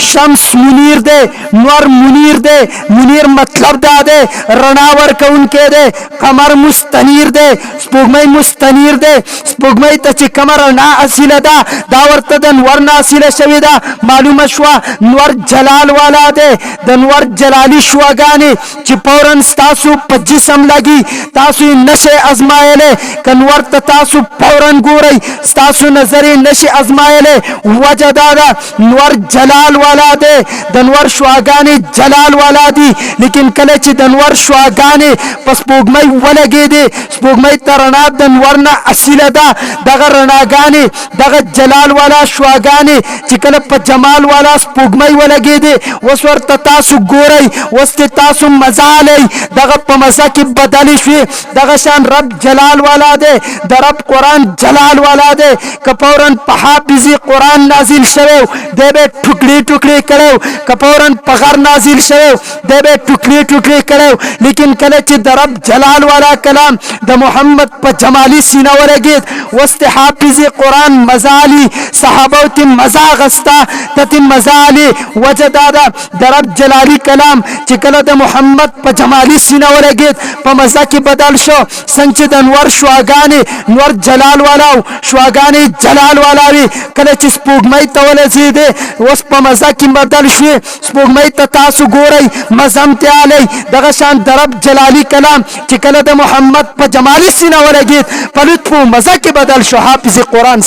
शम्स मुनीर दे नूर मुनीर दे मुनीर मतलब दा दे रणावर का उनके दे कमर मुस्तनीर दे पुगमई मुस्तनीर दे पुगमई तची कमर ना असील दा दावर तदन वरना असील शविदा मालूम शवा नूर जलाल वाला दे दनवर जलाली शुआगाने चिपौरन तासु पज्जिसम लगी तासु नशे अजमायले कनवर तासु पौरन गोरई तासु नजरे नशे अजमायले वजदादा नवर जलाल वाला दे दनवर शुआगाने जलाल वाला दी लेकिन कलेच दनवर शुआगाने पस पोगमई वलगे दे पोगमई तरना दनवर ना असीलदा दगर रनागाने दगर जलाल वाला शुआगाने चिकल प जमाल वाला पोगमई वलगे दे वसवर तासु गोरई वस्ते तासु मजालई दगर प मजा की बदली शुए दगर शान रब जलाल वाला दे दरब कुरान जलाल वाला दे कपौरन पहाफिजी कुरान नाजिल शवे देबे टुकड़ी टुकड़ी करे कपौरन पगर नाजिल शवे देबे टुकड़ी टुकड़ी करे लेकिन कले ची दरब जलाल वाला कलाम द मोहम्मद प जमाली सीना वाले गीत वस्ते हाफिजी कुरान मजाली सहाबौती मजा गस्ता तति मजाली वजदादा दरब जलाली कलाम चिकला द मोहम्मद प जमाली सीना वाले गीत प मजा की बदल शो संचित अनवर शुआगाने नवर जलाल वाला शुआगाने जलाल वाला भी कले ची स्पूगमई तवले जीदे वस प मजा की बदल शुए स्पूगमई तासु गोरई मजम त्याले दगशान दरब जलाली कलाम चिकला द मोहम्मद प जमाली सीना वाले गीत पलुत मजा की बदल शो हाफिज कुरान